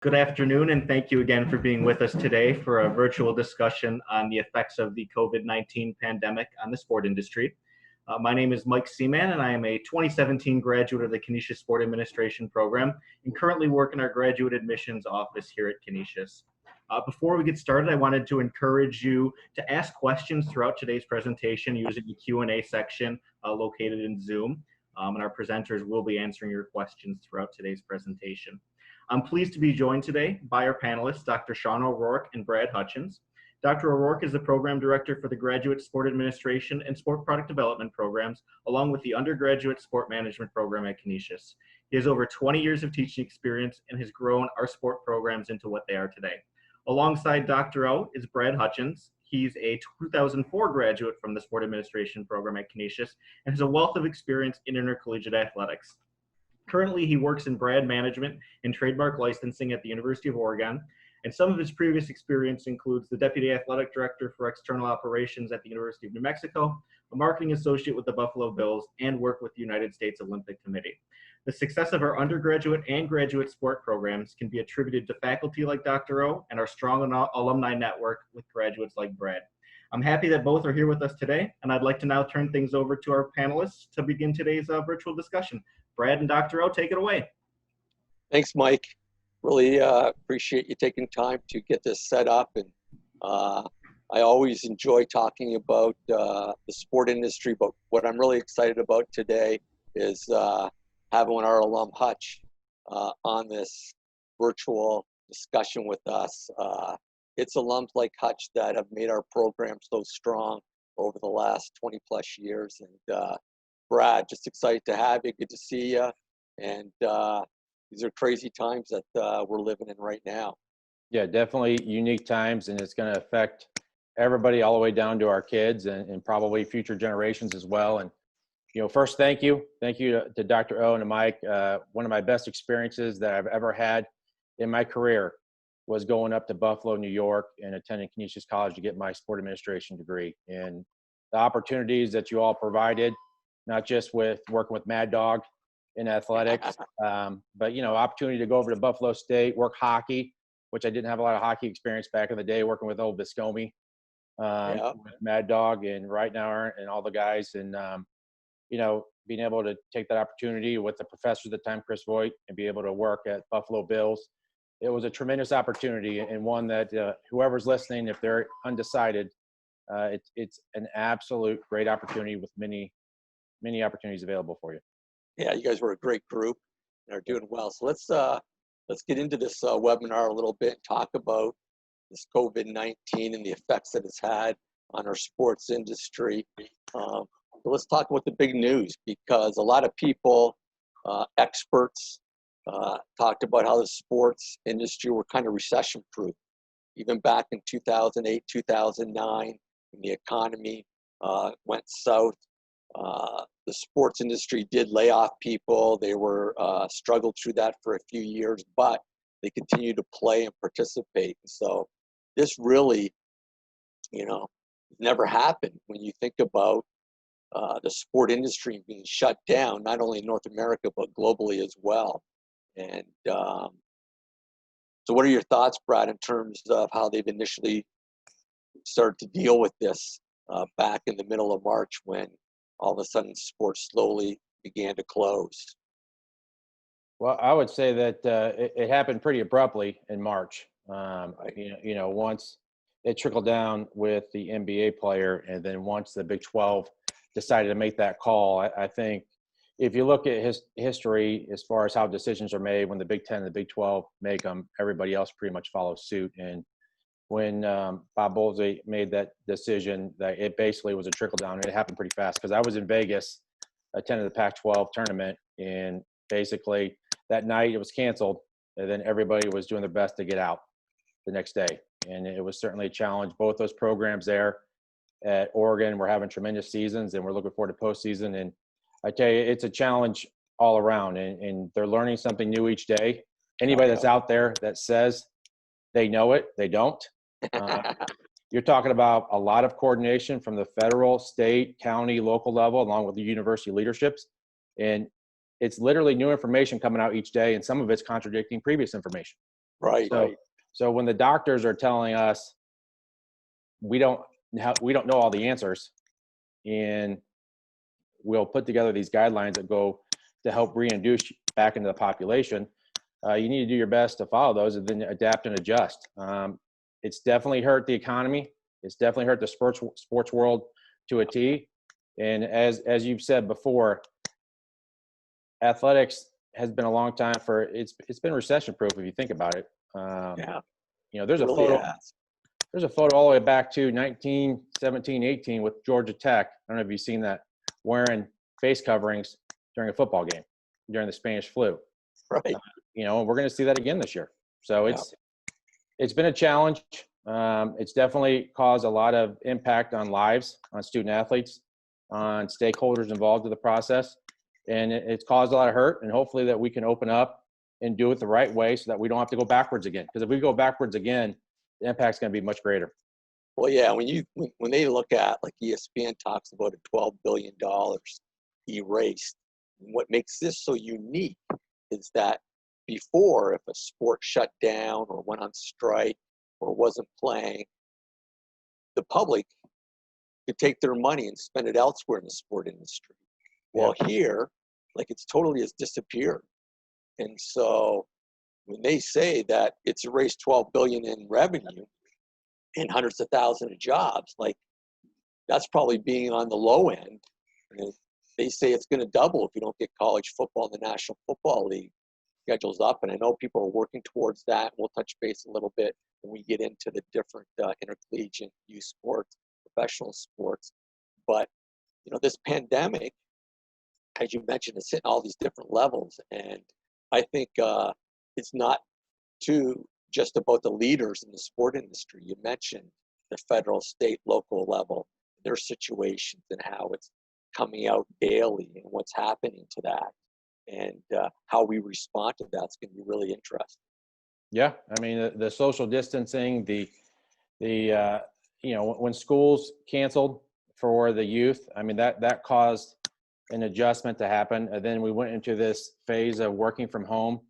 Good afternoon, and thank you again for being with us today for a virtual discussion on the effects of the COVID-19 pandemic on the sport industry. My name is Mike Seaman, and I am a 2017 graduate of the Canisius Sport Administration program and currently work in our graduate admissions office here at Canisius. Before we get started, I wanted to encourage you to ask questions throughout today's presentation using the Q&A section located in Zoom, and our presenters will be answering your questions throughout today's presentation. I'm pleased to be joined today by our panelists, Dr. Sean O'Rourke and Brad Hutchins. Dr. O'Rourke is the Program Director for the Graduate Sport Administration and Sport Product Development programs, along with the Undergraduate Sport Management program at Canisius. He has over 20 years of teaching experience and has grown our sport programs into what they are today. Alongside Dr. O is Brad Hutchins. He's a 2004 graduate from the Sport Administration program at Canisius and has a wealth of experience in intercollegiate athletics. Currently, he works in brand management and trademark licensing at the University of Oregon, and some of his previous experience includes the Deputy Athletic Director for External Operations at the University of New Mexico, a marketing associate with the Buffalo Bills, and work with the United States Olympic Committee. The success of our undergraduate and graduate sport programs can be attributed to faculty like Dr. O and our strong alumni network with graduates like Brad. I'm happy that both are here with us today, and I'd like to now turn things over to our panelists to begin today's virtual discussion. Brad and Dr. O, take it away. Thanks, Mike. Really appreciate you taking time to get this set up. And I always enjoy talking about the sport industry, but what I'm really excited about today is having our alum Hutch on this virtual discussion with us. It's alums like Hutch that have made our program so strong over the last 20 plus years. And Brad, just excited to have you. Good to see you. And these are crazy times that we're living in right now. Yeah, definitely unique times, and it's going to affect everybody all the way down to our kids and probably future generations as well. And, you know, first, thank you. Thank you to Dr. O and to Mike. One of my best experiences that I've ever had in my career was going up to Buffalo, New York, and attending Canisius College to get my sport administration degree. And the opportunities that you all provided, not just with working with Mad Dog in athletics, but, you know, opportunity to go over to Buffalo State, work hockey, which I didn't have a lot of hockey experience back in the day, working with old Viscomi, with Mad Dog and Right Now and all the guys. And, you know, being able to take that opportunity with the professor at the time, Chris Voigt, and be able to work at Buffalo Bills. It was a tremendous opportunity, and one that whoever's listening, if they're undecided, it's an absolute great opportunity with many opportunities available for you. Yeah, you guys were a great group and are doing well. So let's get into this webinar a little bit and talk about this COVID-19 and the effects that it's had on our sports industry. So let's talk about the big news, because a lot of people, experts, talked about how the sports industry were kind of recession-proof. Even back in 2008, 2009, when the economy went south, the sports industry did lay off people. They were struggled through that for a few years, but they continued to play and participate. So this really, you know, never happened when you think about the sport industry being shut down, not only in North America, but globally as well. And so what are your thoughts, Brad, in terms of how they've initially started to deal with this back in the middle of March, when all of a sudden sports slowly began to close? Well, I would say that it happened pretty abruptly in March. Right. You know, once it trickled down with the NBA player, and then once the Big 12 decided to make that call, I think if you look at history as far as how decisions are made, when the Big 10 and the Big 12 make them, everybody else pretty much follows suit. And when Bob Bowlesby made that decision, that it basically was a trickle down, and it happened pretty fast, because I was in Vegas, attended the Pac-12 tournament, and basically that night it was canceled, and then everybody was doing their best to get out the next day. And it was certainly a challenge. Both those programs there at Oregon were having tremendous seasons, and we're looking forward to postseason. And I tell you, it's a challenge all around, and they're learning something new each day. Anybody that's out there that says they know it, they don't. You're talking about a lot of coordination from the federal, state, county, local level, along with the university leaderships. And it's literally new information coming out each day, and some of it's contradicting previous information. Right. So when the doctors are telling us we don't know all the answers, and we'll put together these guidelines that go to help reintroduce back into the population, you need to do your best to follow those and then adapt and adjust. It's definitely hurt the economy. It's definitely hurt the sports world to a T. And as you've said before, athletics has been a long time it's been recession proof if you think about it. Yeah. There's a really photo. has. There's a photo all the way back to 1917-18 with Georgia Tech. I don't know if you've seen that, wearing face coverings during a football game during the Spanish flu. Right. And we're going to see that again this year. So it's been a challenge. It's definitely caused a lot of impact on lives, on student athletes, on stakeholders involved in the process. And it's caused a lot of hurt. And hopefully that we can open up and do it the right way so that we don't have to go backwards again. Because if we go backwards again, the impact's going to be much greater. Well, yeah, when they look at, like, ESPN talks about a $12 billion erased. And what makes this so unique is that before, if a sport shut down or went on strike or wasn't playing, the public could take their money and spend it elsewhere in the sport industry. Well, here, like, it's totally has disappeared. And so when they say that it's erased $12 billion in revenue and hundreds of thousands of jobs, like, that's probably being on the low end. And they say it's going to double if you don't get college football in the National Football League schedules up. And I know people are working towards that. We'll touch base a little bit when we get into the different intercollegiate youth sports, professional sports. But, this pandemic, as you mentioned, it's hitting all these different levels. And I think it's not just about the leaders in the sport industry. You mentioned the federal, state, local level, their situations and how it's coming out daily and what's happening to that, and how we respond to that's going to be really interesting. Yeah, I mean the social distancing, when schools canceled for the youth, I mean that caused an adjustment to happen, and then we went into this phase of working from home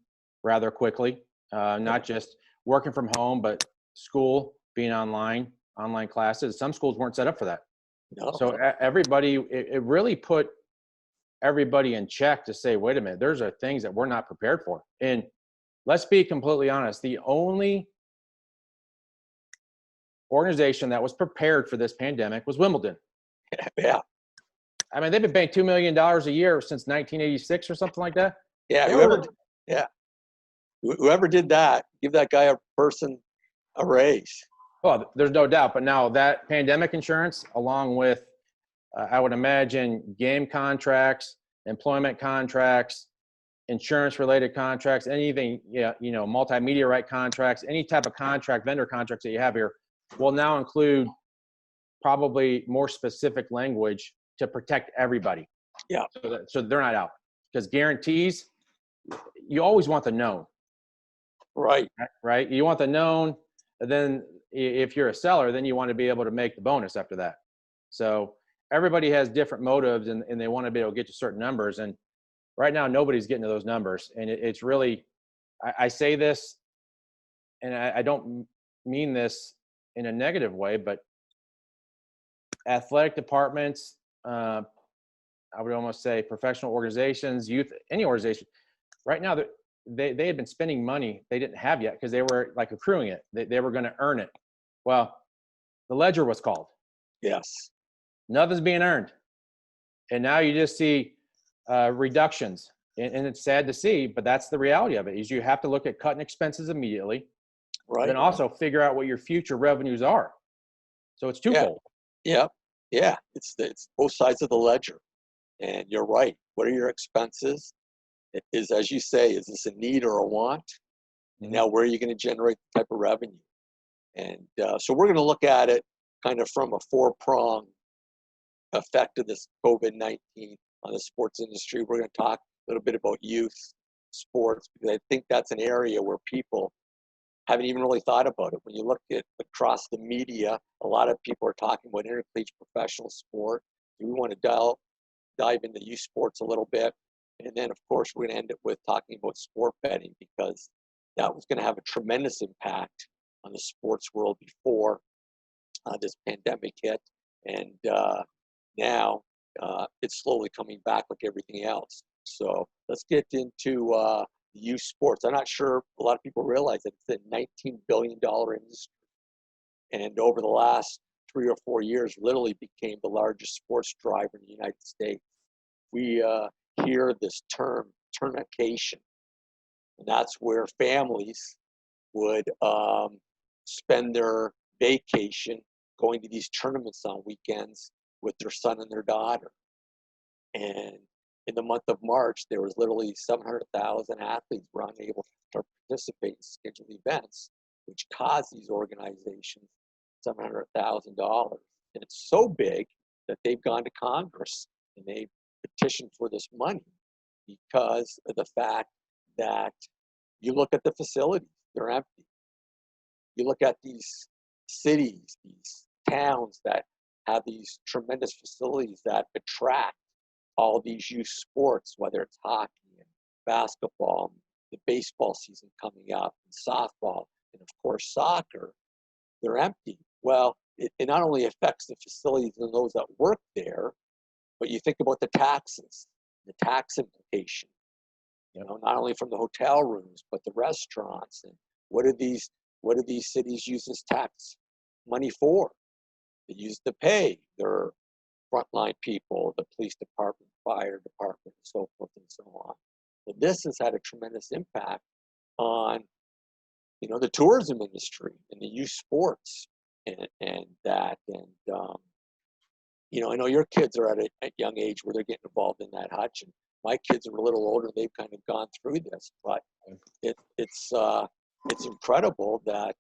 rather quickly. Not just working from home, but school being online classes. Some schools weren't set up for that. No. So everybody, it really put everybody in check to say, wait a minute, there's things that we're not prepared for. And let's be completely honest, the only organization that was prepared for this pandemic was Wimbledon. Yeah. I mean, they've been paying $2 million a year since 1986 or something like that. Yeah. Whoever did that, give that guy a raise. Well, there's no doubt. But now that pandemic insurance, along with, I would imagine, game contracts, employment contracts, insurance-related contracts, anything, multimedia right contracts, any type of contract, vendor contracts that you have here, will now include probably more specific language to protect everybody. Yeah. So they're not out. Because guarantees, you always want the known. Right. You want the known, and then if you're a seller, then you want to be able to make the bonus after that. So everybody has different motives, and they want to be able to get to certain numbers. And right now, nobody's getting to those numbers. And it's really, I say this, and I don't mean this in a negative way, but athletic departments, I would almost say professional organizations, youth, any organization, right now, they had been spending money they didn't have yet because they were like accruing it. They were going to earn it. Well, the ledger was called. Yes. Nothing's being earned. And now you just see reductions. And it's sad to see, but that's the reality of it, is you have to look at cutting expenses immediately. Right. And then also figure out what your future revenues are. So it's twofold. Yeah. It's both sides of the ledger. And you're right. What are your expenses? It is, as you say, is this a need or a want? And now where are you going to generate the type of revenue? And so we're going to look at it kind of from a four-pronged effect of this COVID-19 on the sports industry. We're going to talk a little bit about youth sports, because I think that's an area where people haven't even really thought about it. When you look at across the media, a lot of people are talking about intercollegiate professional sport. We want to dive into youth sports a little bit. And then, of course, we're going to end it with talking about sport betting, because that was going to have a tremendous impact on the sports world before this pandemic hit. And now it's slowly coming back like everything else. So let's get into youth sports. I'm not sure a lot of people realize that it's a $19 billion industry. And over the last 3 or 4 years, literally became the largest sports driver in the United States. We hear this term, tournication, and that's where families would spend their vacation going to these tournaments on weekends with their son and their daughter. And in the month of March, there was literally 700,000 athletes were unable to participate in scheduled events, which caused these organizations $700,000. And it's so big that they've gone to Congress and they petitioned for this money because of the fact that you look at the facilities, they're empty. You look at these cities, these towns that have these tremendous facilities that attract all these youth sports, whether it's hockey and basketball, the baseball season coming up, and softball, and of course soccer, they're empty. Well, it not only affects the facilities and those that work there, but you think about the taxes, the tax implication. You know, not only from the hotel rooms, but the restaurants. And what do these cities use this tax money for? They use to pay their frontline people, the police department, fire department, and so forth and so on. So this has had a tremendous impact on, you know, the tourism industry and the youth sports and that. And, you know, I know your kids are at a young age where they're getting involved in that, Hutch. And my kids are a little older. They've kind of gone through this, but it's incredible that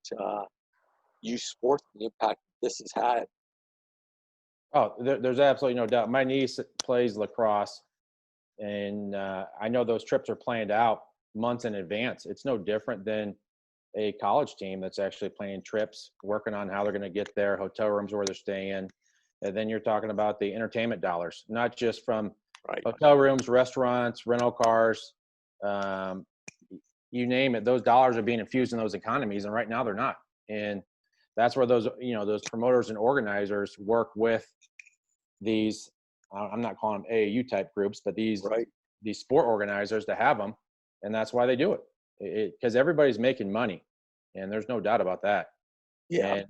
youth sports and the impact this has had. Oh, there's absolutely no doubt. My niece plays lacrosse, and I know those trips are planned out months in advance. It's no different than a college team that's actually planning trips, working on how they're going to get there, hotel rooms where they're staying. And then you're talking about the entertainment dollars, not just from hotel rooms, restaurants, rental cars, you name it. Those dollars are being infused in those economies, and right now they're not. And that's where those, you know, those promoters and organizers work with these, I'm not calling them AAU type groups, but these sport organizers to have them. And that's why they do it, because everybody's making money, and there's no doubt about that. Yeah. And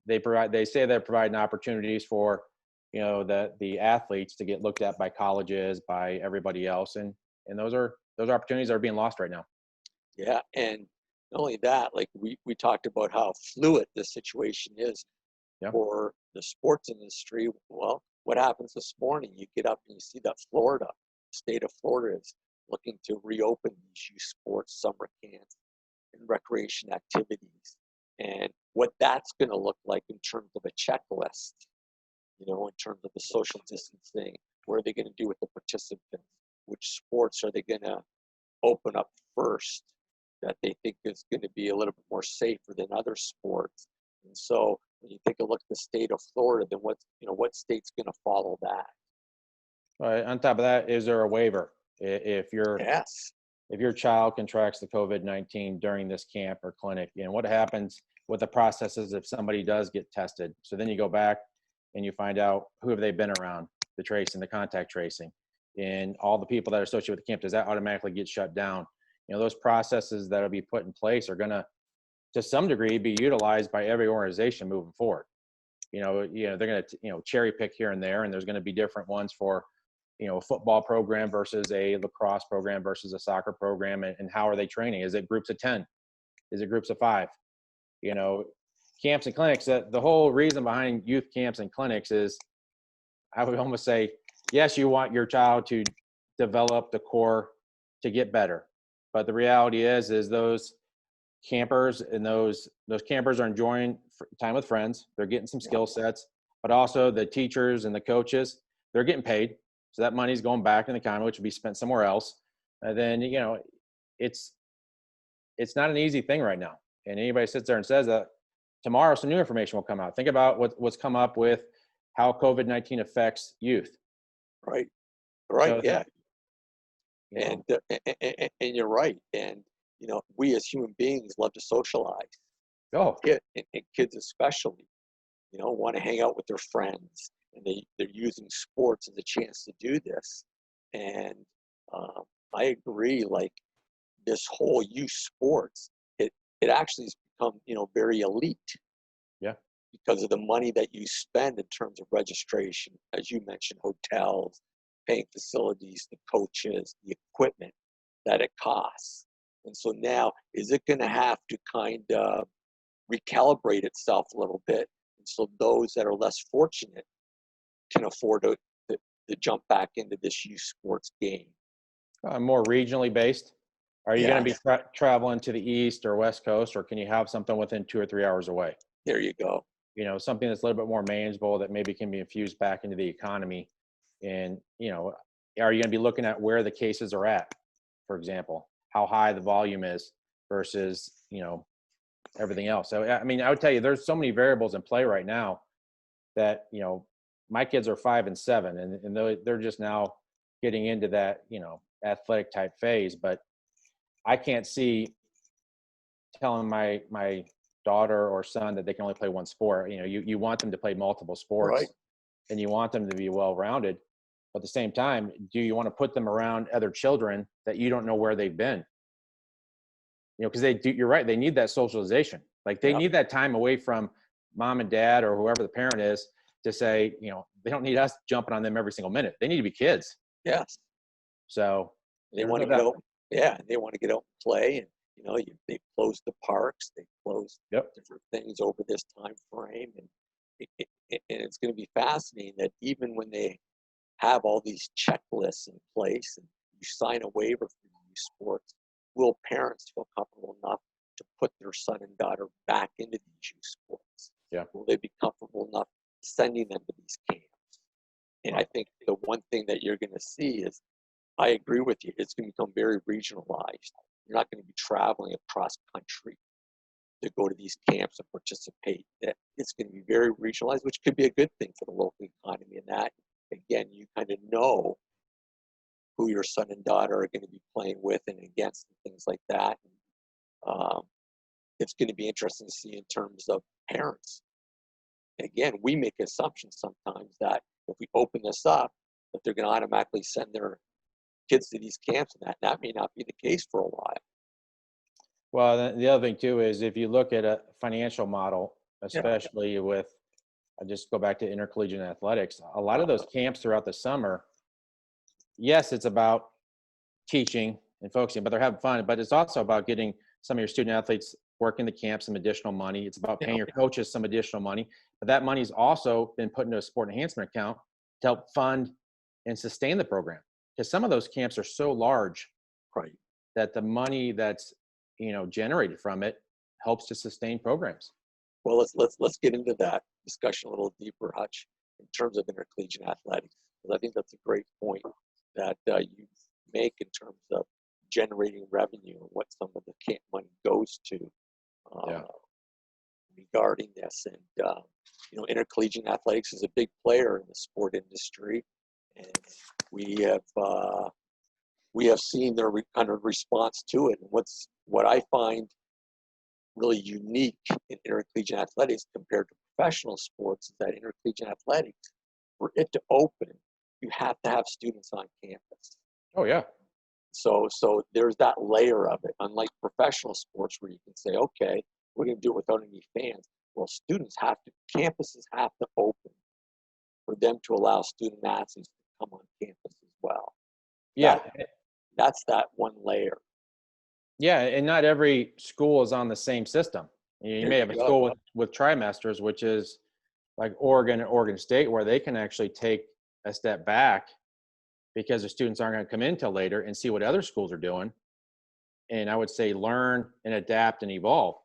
they say they're providing opportunities for, you know, the athletes to get looked at by colleges, by everybody else. And those opportunities are being lost right now. Yeah. And not only that, like we talked about how fluid this situation is for the sports industry. Well, what happens this morning? You get up and you see that Florida, the state of Florida, is looking to reopen these youth sports summer camps and recreation activities, and what that's going to look like in terms of a checklist, you know, in terms of the social distancing. What are they going to do with the participants? Which sports are they going to open up first that they think is going to be a little bit more safer than other sports? And so when you take a look at the state of Florida, then what state's going to follow that? On top of that, is there a waiver if your child contracts the COVID-19 during this camp or clinic? And what happens with the processes if somebody does get tested? So then you go back and you find out who have they been around, the tracing, the contact tracing, and all the people that are associated with the camp. Does that automatically get shut down? You know, those processes that will be put in place are going to some degree, be utilized by every organization moving forward. You know, they're going to, cherry pick here and there, and there's going to be different ones for, a football program versus a lacrosse program versus a soccer program, and how are they training? Is it groups of 10? Is it groups of 5? Camps and clinics, the whole reason behind youth camps and clinics is, I would almost say, yes, you want your child to develop the core to get better. But the reality is those campers and those campers are enjoying time with friends. They're getting some skill sets, but also the teachers and the coaches, they're getting paid. So that money's going back in the economy, which will be spent somewhere else. And then, it's not an easy thing right now. And anybody sits there and says that, tomorrow some new information will come out. Think about what's come up with how COVID-19 affects youth. Right. So Yeah. And you're right. And, we as human beings love to socialize. Oh, And kids especially, want to hang out with their friends, and they're using sports as a chance to do this. And um, I agree, like this whole youth sports, it actually has become, very elite yeah. because of the money that you spend in terms of registration, as you mentioned, hotels, paying facilities, the coaches, the equipment that it costs. And so now, is it going to have to kind of recalibrate itself a little bit? And so those that are less fortunate can afford to jump back into this youth sports game. More regionally based. Are you going to be Yes, traveling to the East or West Coast, or can you have something within 2 or 3 hours away? there you go. Something that's a little bit more manageable that maybe can be infused back into the economy. And, are you going to be looking at where the cases are at, for example, how high the volume is versus, everything else. So, I mean, I would tell you there's so many variables in play right now that, my kids are 5 and 7, and they're just now getting into that, athletic type phase. But I can't see telling my daughter or son that they can only play one sport. You want them to play multiple sports, Right. and you want them to be well-rounded. But at the same time, do you want to put them around other children that you don't know where they've been? Because you're right. They need that socialization. Like they Yep. need that time away from mom and dad or whoever the parent is to say, they don't need us jumping on them every single minute. They need to be kids. Yes. So They there's want no to get doubt. out. Yeah, they want to get out and play, and they closed the parks, they closed Yep. different things over this time frame, and it's going to be fascinating that even when they have all these checklists in place and you sign a waiver for these sports, will parents feel comfortable enough to put their son and daughter back into these youth sports? Yeah. Will they be comfortable enough sending them to these camps? And I think the one thing that you're going to see is, I agree with you, it's going to become very regionalized. You're not going to be traveling across country to go to these camps and participate. That it's going to be very regionalized, which could be a good thing for the local economy. And that, again, you kind of know who your son and daughter are going to be playing with and against and things like that. Um, it's going to be interesting to see in terms of parents. And again, we make assumptions sometimes that if we open this up, that they're going to automatically send their kids to these camps, and that may not be the case for a while. Well, the other thing too is if you look at a financial model, Yeah. especially with, I just go back to intercollegiate athletics, a lot of those camps throughout the summer, yes, it's about teaching and focusing, but they're having fun. But it's also about getting some of your student athletes working the camp some additional money. It's about paying your coaches some additional money. But that money's also been put into a sport enhancement account to help fund and sustain the program. Because some of those camps are so large, Right. that the money that's generated from it helps to sustain programs. Well, let's get into that discussion a little deeper, Hutch, in terms of intercollegiate athletics, because I think that's a great point that you make in terms of generating revenue and what some of the camp money goes to Yeah. regarding this. And intercollegiate athletics is a big player in the sport industry, and we have seen their kind of response to it. And what I find really unique in intercollegiate athletics compared to professional sports is that intercollegiate athletics, for it to open, you have to have students on campus. Oh yeah. So there's that layer of it. Unlike professional sports where you can say, okay, we're going to do it without any fans. Well, campuses have to open for them to allow student athletes to come on campus as well. Yeah. That's that one layer. Yeah, and not every school is on the same system. You may have a school with trimesters, which is like Oregon and Oregon State, where they can actually take a step back because the students aren't going to come in till later and see what other schools are doing. And I would say learn and adapt and evolve.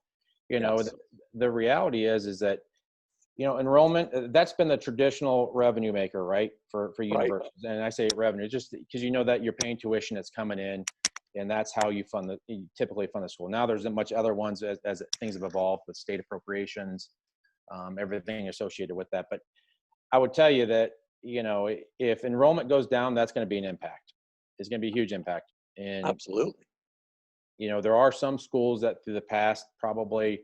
Yes. The reality is that, enrollment, that's been the traditional revenue maker, right? For universities. And I say revenue just because that you're paying tuition that's coming in, and that's how you typically fund the school. Now there's much other ones as things have evolved with state appropriations, everything associated with that. But I would tell you that, if enrollment goes down, that's going to be an impact. It's going to be a huge impact. And absolutely. There are some schools that through the past probably,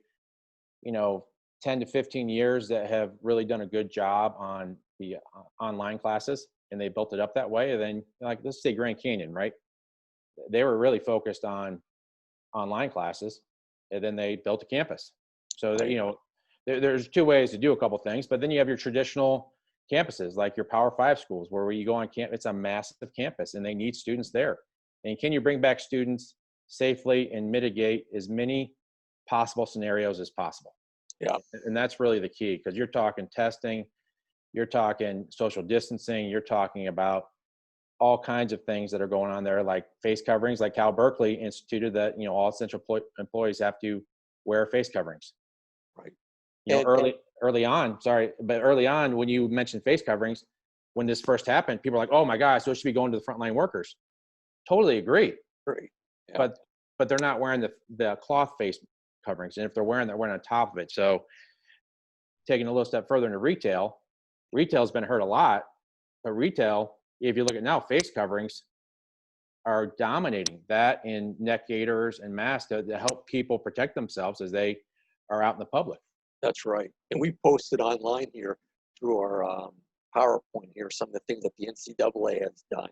10 to 15 years that have really done a good job on the online classes, and they built it up that way. And then, like, let's say Grand Canyon, right? They were really focused on online classes, and then they built a campus. So that, there's two ways to do a couple things, but then you have your traditional campuses, like your Power 5 schools, where you go on campus. It's a massive campus, and they need students there. And can you bring back students safely and mitigate as many possible scenarios as possible? Yeah. And that's really the key, because you're talking testing, you're talking social distancing, you're talking about all kinds of things that are going on there, like face coverings, like Cal Berkeley instituted that, all essential employees have to wear face coverings. Right. Early on, when you mentioned face coverings, when this first happened, people were like, oh my gosh, those should be going to the frontline workers. Totally agree. Great. Yeah. But they're not wearing the cloth face coverings. And if they're wearing on top of it. So taking a little step further into retail's been hurt a lot, but retail, if you look at now, face coverings are dominating that, in neck gaiters and masks to help people protect themselves as they are out in the public. That's right. And we posted online here through our PowerPoint here some of the things that the NCAA has done.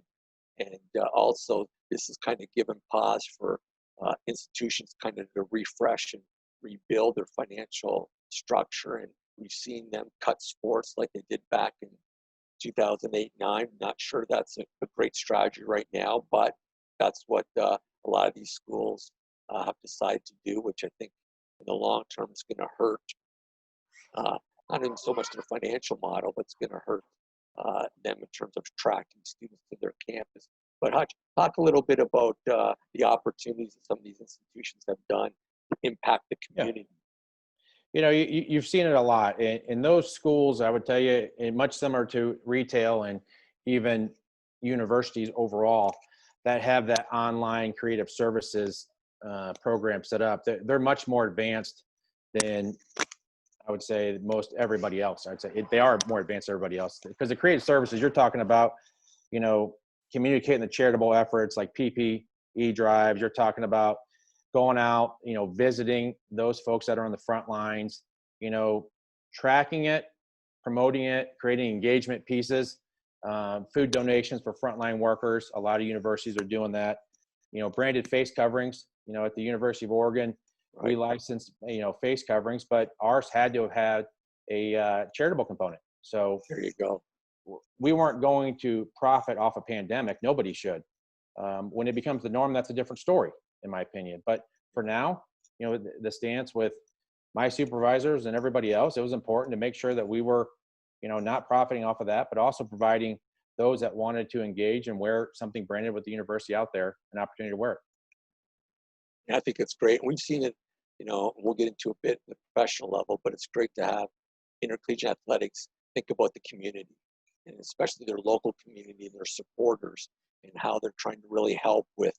And also, this has kind of given pause for institutions kind of to refresh and rebuild their financial structure. And we've seen them cut sports like they did back in 2008-9. Not sure that's a great strategy right now, but that's what a lot of these schools have decided to do, which I think in the long term is going to hurt, not even so much their financial model, but it's going to hurt them in terms of attracting students to their campus. But Hutch, talk a little bit about the opportunities that some of these institutions have done to impact the community. Yeah. You've seen it a lot in those schools. I would tell you, much similar to retail and even universities overall, that have that online creative services program set up. They're much more advanced than, I would say, most everybody else. I'd say they are more advanced than everybody else, because the creative services you're talking about, communicating the charitable efforts like PPE drives. You're talking about going out, visiting those folks that are on the front lines, tracking it, promoting it, creating engagement pieces, food donations for frontline workers. A lot of universities are doing that. Branded face coverings. At the University of Oregon, we licensed, face coverings, but ours had to have had a charitable component. So there you go. We weren't going to profit off a pandemic. Nobody should. When it becomes the norm, that's a different story, in my opinion. But for now, the stance with my supervisors and everybody else, it was important to make sure that we were, not profiting off of that, but also providing those that wanted to engage and wear something branded with the university out there an opportunity to wear it. I think it's great. We've seen it, we'll get into a bit at the professional level, but it's great to have Intercollegiate Athletics think about the community, and especially their local community and their supporters, and how they're trying to really help with,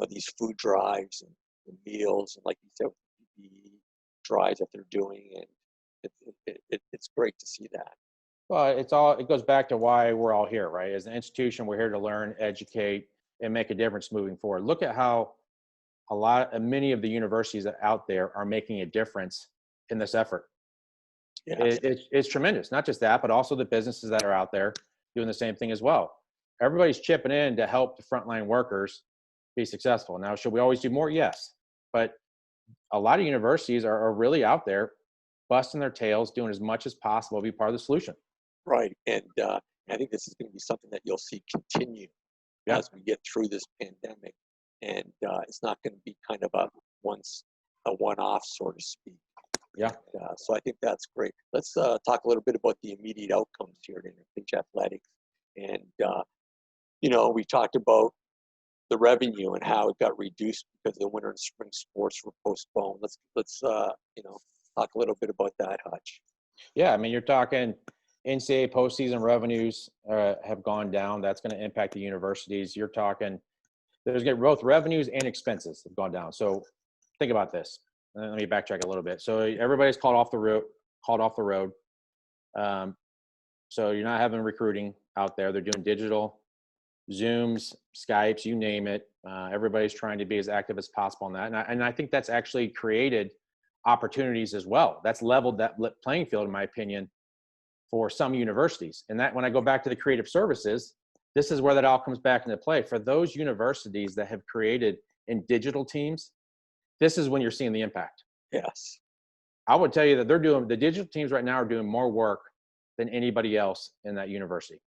these food drives and the meals, and like you said, the drives that they're doing, and it's great to see that. Well, it goes back to why we're all here, right? As an institution, we're here to learn, educate, and make a difference moving forward. Look at how many of the universities that out there are making a difference in this effort. Yeah. It's tremendous. Not just that, but also the businesses that are out there doing the same thing as well. Everybody's chipping in to help the frontline workers be successful. Now, should we always do more? Yes. But a lot of universities are really out there busting their tails, doing as much as possible to be part of the solution. Right. And I think this is going to be something that you'll see continue as we get through this pandemic. And it's not going to be kind of a one-off, so to speak. Yeah. So I think that's great. Let's talk a little bit about the immediate outcomes here at Intercollegiate Athletics. And, we talked about the revenue and how it got reduced because the winter and spring sports were postponed. Let's talk a little bit about that, Hutch. Yeah, I mean, you're talking NCAA postseason revenues have gone down. That's going to impact the universities. You're talking there's going to be both revenues and expenses have gone down. So think about this. Let me backtrack a little bit. So everybody's called off the road. So you're not having recruiting out there. They're doing digital Zooms, Skypes, you name it. Everybody's trying to be as active as possible on that. And I think that's actually created opportunities as well. That's leveled that playing field, in my opinion, for some universities. And that when I go back to the creative services, this is where that all comes back into play. For those universities that have created in digital teams, this is when you're seeing the impact. Yes. I would tell you that the digital teams right now are doing more work than anybody else in that university,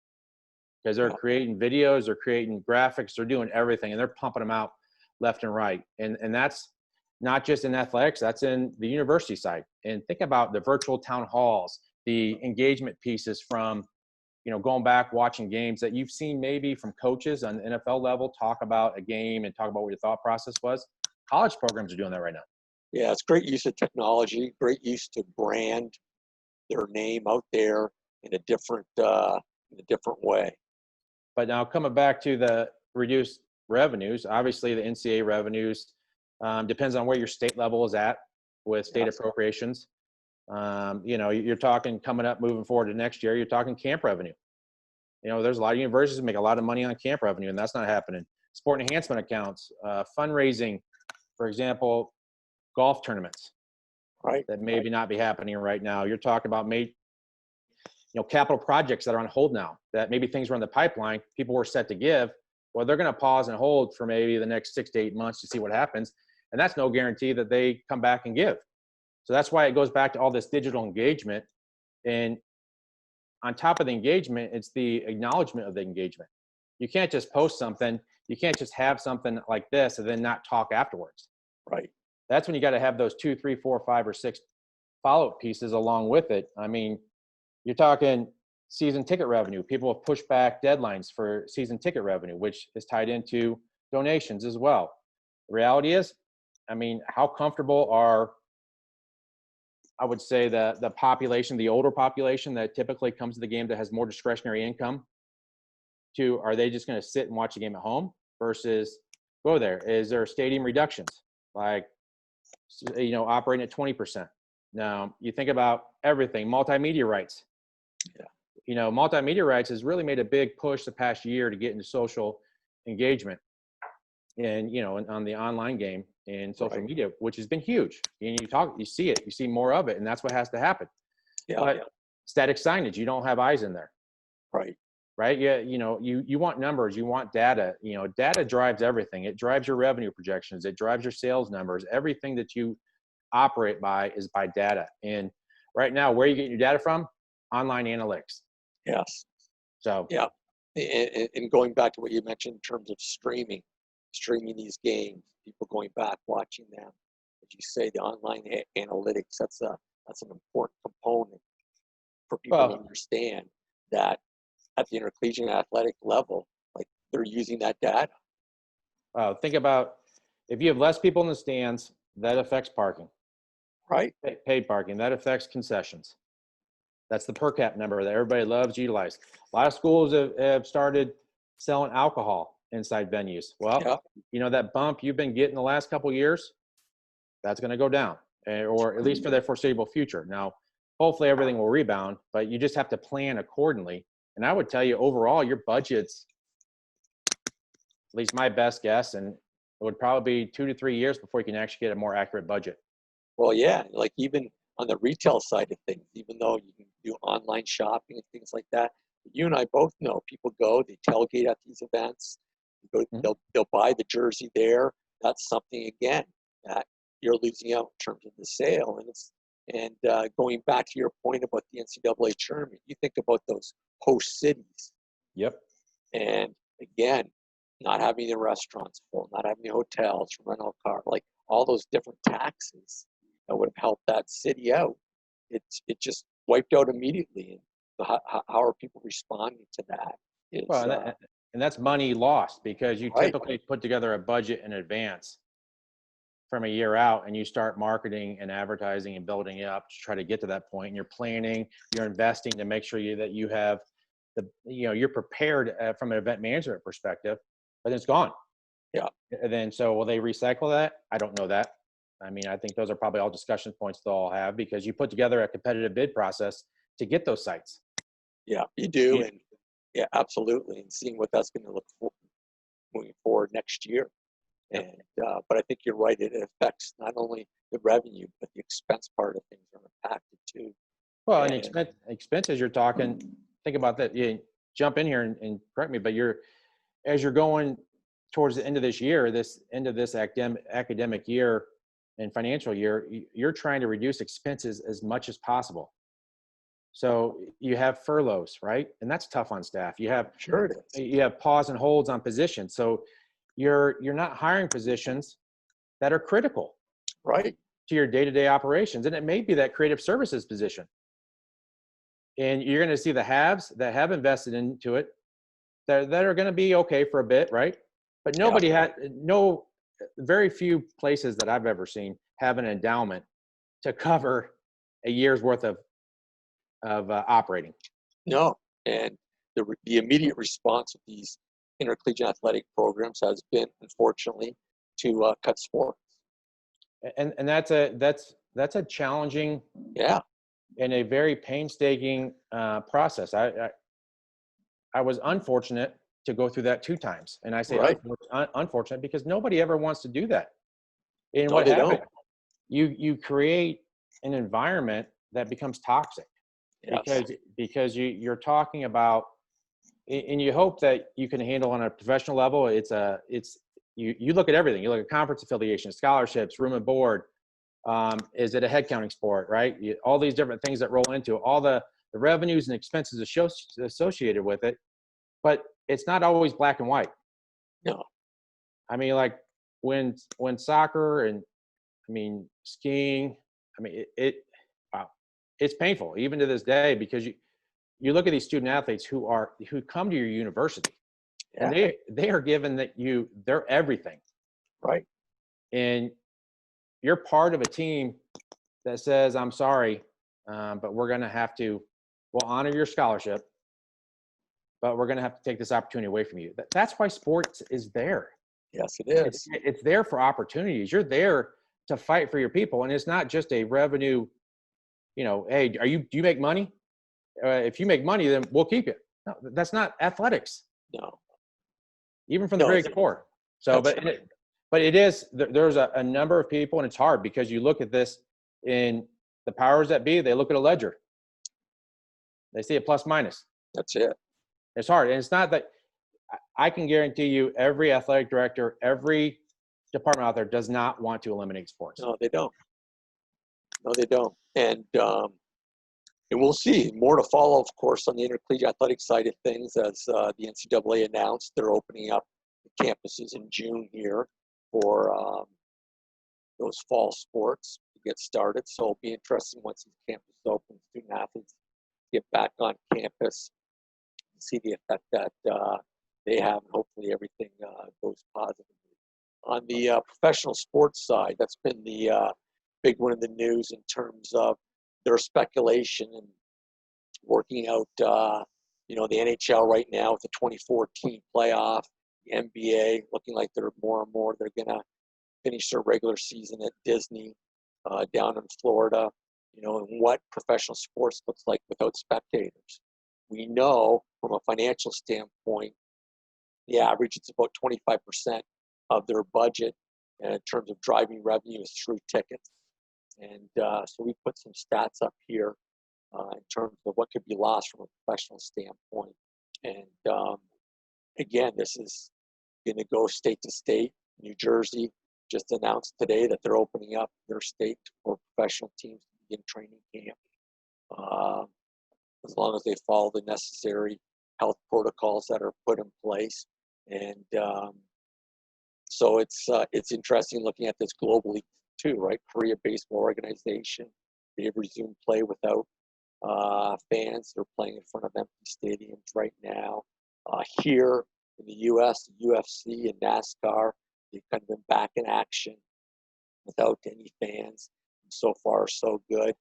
because they're creating videos, they're creating graphics, they're doing everything, and they're pumping them out left and right. And that's not just in athletics, that's in the university side. And think about the virtual town halls, the engagement pieces from, going back, watching games that you've seen maybe from coaches on the NFL level, talk about a game and talk about what your thought process was. College programs are doing that right now. Yeah, it's great use of technology, great use to brand their name out there in a different way. But now coming back to the reduced revenues, obviously the NCAA revenues depends on where your state level is at with state appropriations. You're talking coming up, moving forward to next year, you're talking camp revenue. There's a lot of universities that make a lot of money on camp revenue, and that's not happening. Sport enhancement accounts, fundraising, for example, golf tournaments, right? That maybe not be happening right now. You're talking about capital projects that are on hold now, that maybe things were in the pipeline, people were set to give. Well, they're going to pause and hold for maybe the next 6 to 8 months to see what happens. And that's no guarantee that they come back and give. So that's why it goes back to all this digital engagement. And on top of the engagement, it's the acknowledgement of the engagement. You can't just post something. You can't just have something like this and then not talk afterwards. Right. That's when you got to have those 2, 3, 4, 5, or 6 follow-up pieces along with it. I mean, you're talking season ticket revenue. People have pushed back deadlines for season ticket revenue, which is tied into donations as well. The reality is, I mean, how comfortable are, I would say, the population, the older population that typically comes to the game that has more discretionary income, are they just going to sit and watch the game at home versus go there? Is there stadium reductions, like, operating at 20%? Now, you think about everything, multimedia rights. Yeah. Multimedia rights has really made a big push the past year to get into social engagement and, on the online game and social media, which has been huge. And you see it, you see more of it, and that's what has to happen. Yeah. But static signage, you don't have eyes in there. Right. Yeah. You want numbers, you want data. Data drives everything. It drives your revenue projections. It drives your sales numbers. Everything that you operate by is by data. And right now, where are you getting your data from? Online analytics. Yes. So yeah, and going back to what you mentioned in terms of streaming these games, people going back watching them, as you say, the online analytics. That's an important component for people to understand that at the intercollegiate athletic level, like, they're using that data. Think about if you have less people in the stands, that affects parking. Right. Paid parking, that affects concessions. That's the per cap number that everybody loves to utilize. A lot of schools have started selling alcohol inside venues. Well, that bump you've been getting the last couple of years, that's going to go down, or at least for the foreseeable future. Now, hopefully everything will rebound, but you just have to plan accordingly. And I would tell you, overall, your budgets, at least my best guess, and it would probably be 2 to 3 years before you can actually get a more accurate budget. Well, yeah, like even on the retail side of things, even though you can do online shopping and things like that, you and I both know people go, they tailgate at these events, they'll buy the jersey there. That's something, again, that you're losing out in terms of the sale. And going back to your point about the NCAA tournament, you think about those host cities. Yep. And again, not having the restaurants full, not having the hotels, rental car, like all those different taxes that would have helped that city out. It just wiped out immediately. And how are people responding to that? And that's money lost, because you typically put together a budget in advance from a year out, and you start marketing and advertising and building it up to try to get to that point. And you're planning, you're investing to make sure that you have you're prepared from an event management perspective, but it's gone. Yeah. And then, so will they recycle that? I don't know that. I mean, I think those are probably all discussion points they'll all have, because you put together a competitive bid process to get those sites. Yeah, you do. Yeah, absolutely. And seeing what that's going to look for moving forward next year. Yep. And but I think you're right. It affects not only the revenue, but the expense part of things are impacted too. Well, and And expenses you're talking, think about that. You jump in here and correct me, but as you're going towards the end of this year, this end of this academic year and financial year, you're trying to reduce expenses as much as possible. So you have furloughs, right? And that's tough on staff. sure it is. You have pause and holds on positions. So you're not hiring positions that are critical Right. to your day-to-day operations. And it may be that creative services position. And you're going to see the haves that have invested into it that are going to be okay for a bit, right? But very few places that I've ever seen have an endowment to cover a year's worth of operating. No. And the immediate response of these intercollegiate athletic programs has been, unfortunately, to cut sports. And that's a challenging Yeah. and a very painstaking process. I was unfortunate to go through that 2 times, and I say Right. unfortunate because nobody ever wants to do that. And No, what they happens? don't. You create an environment that becomes toxic Yes. because you're talking about, and you hope that you can handle on a professional level. You look at everything. You look at conference affiliation, scholarships, room and board. Is it a head counting sport, right? All these different things that roll into it, all the revenues and expenses associated with it, but it's not always black and white. No. I mean, like when soccer and skiing, wow, it's painful even to this day because you look at these student athletes who come to your university and Yeah. they are given they're everything. Right. And you're part of a team that says, I'm sorry, but we'll honor your scholarship, but we're going to have to take this opportunity away from you. That's why sports is there. Yes, it is. It's there for opportunities. You're there to fight for your people. And it's not just a revenue, hey, do you make money? If you make money, then we'll keep you. No, that's not athletics. No. Even from the No, Big Four. So, but it is, there's a number of people, and it's hard because you look at this in the powers that be, they look at a ledger. They see a plus minus. That's it. It's hard. And it's not that I can guarantee you every athletic director, every department out there does not want to eliminate sports. No, they don't. No, they don't. And we'll see more to follow, of course, on the intercollegiate athletic side of things as the NCAA announced they're opening up the campuses in June here for those fall sports to get started. So it'll be interesting once these campuses open, student athletes get back on campus, see the effect that they have, and hopefully everything goes positively. On the professional sports side, that's been the big one in the news in terms of their speculation and working out, the NHL right now with the 2014 playoff, the NBA looking like they're more and more, they're going to finish their regular season at Disney down in Florida, and what professional sports looks like without spectators. We know from a financial standpoint, the average, it's about 25% of their budget in terms of driving revenue is through tickets. And so we put some stats up here in terms of what could be lost from a professional standpoint. And again, this is going to go state to state. New Jersey just announced today that they're opening up their state for professional teams to begin training camp. As long as they follow the necessary health protocols that are put in place. And so it's interesting looking at this globally too, right? Korea Baseball Organization, they've resumed play without fans. They're playing in front of empty stadiums right now. Here in the U.S., the UFC and NASCAR, they've kind of been back in action without any fans. And so far, so good.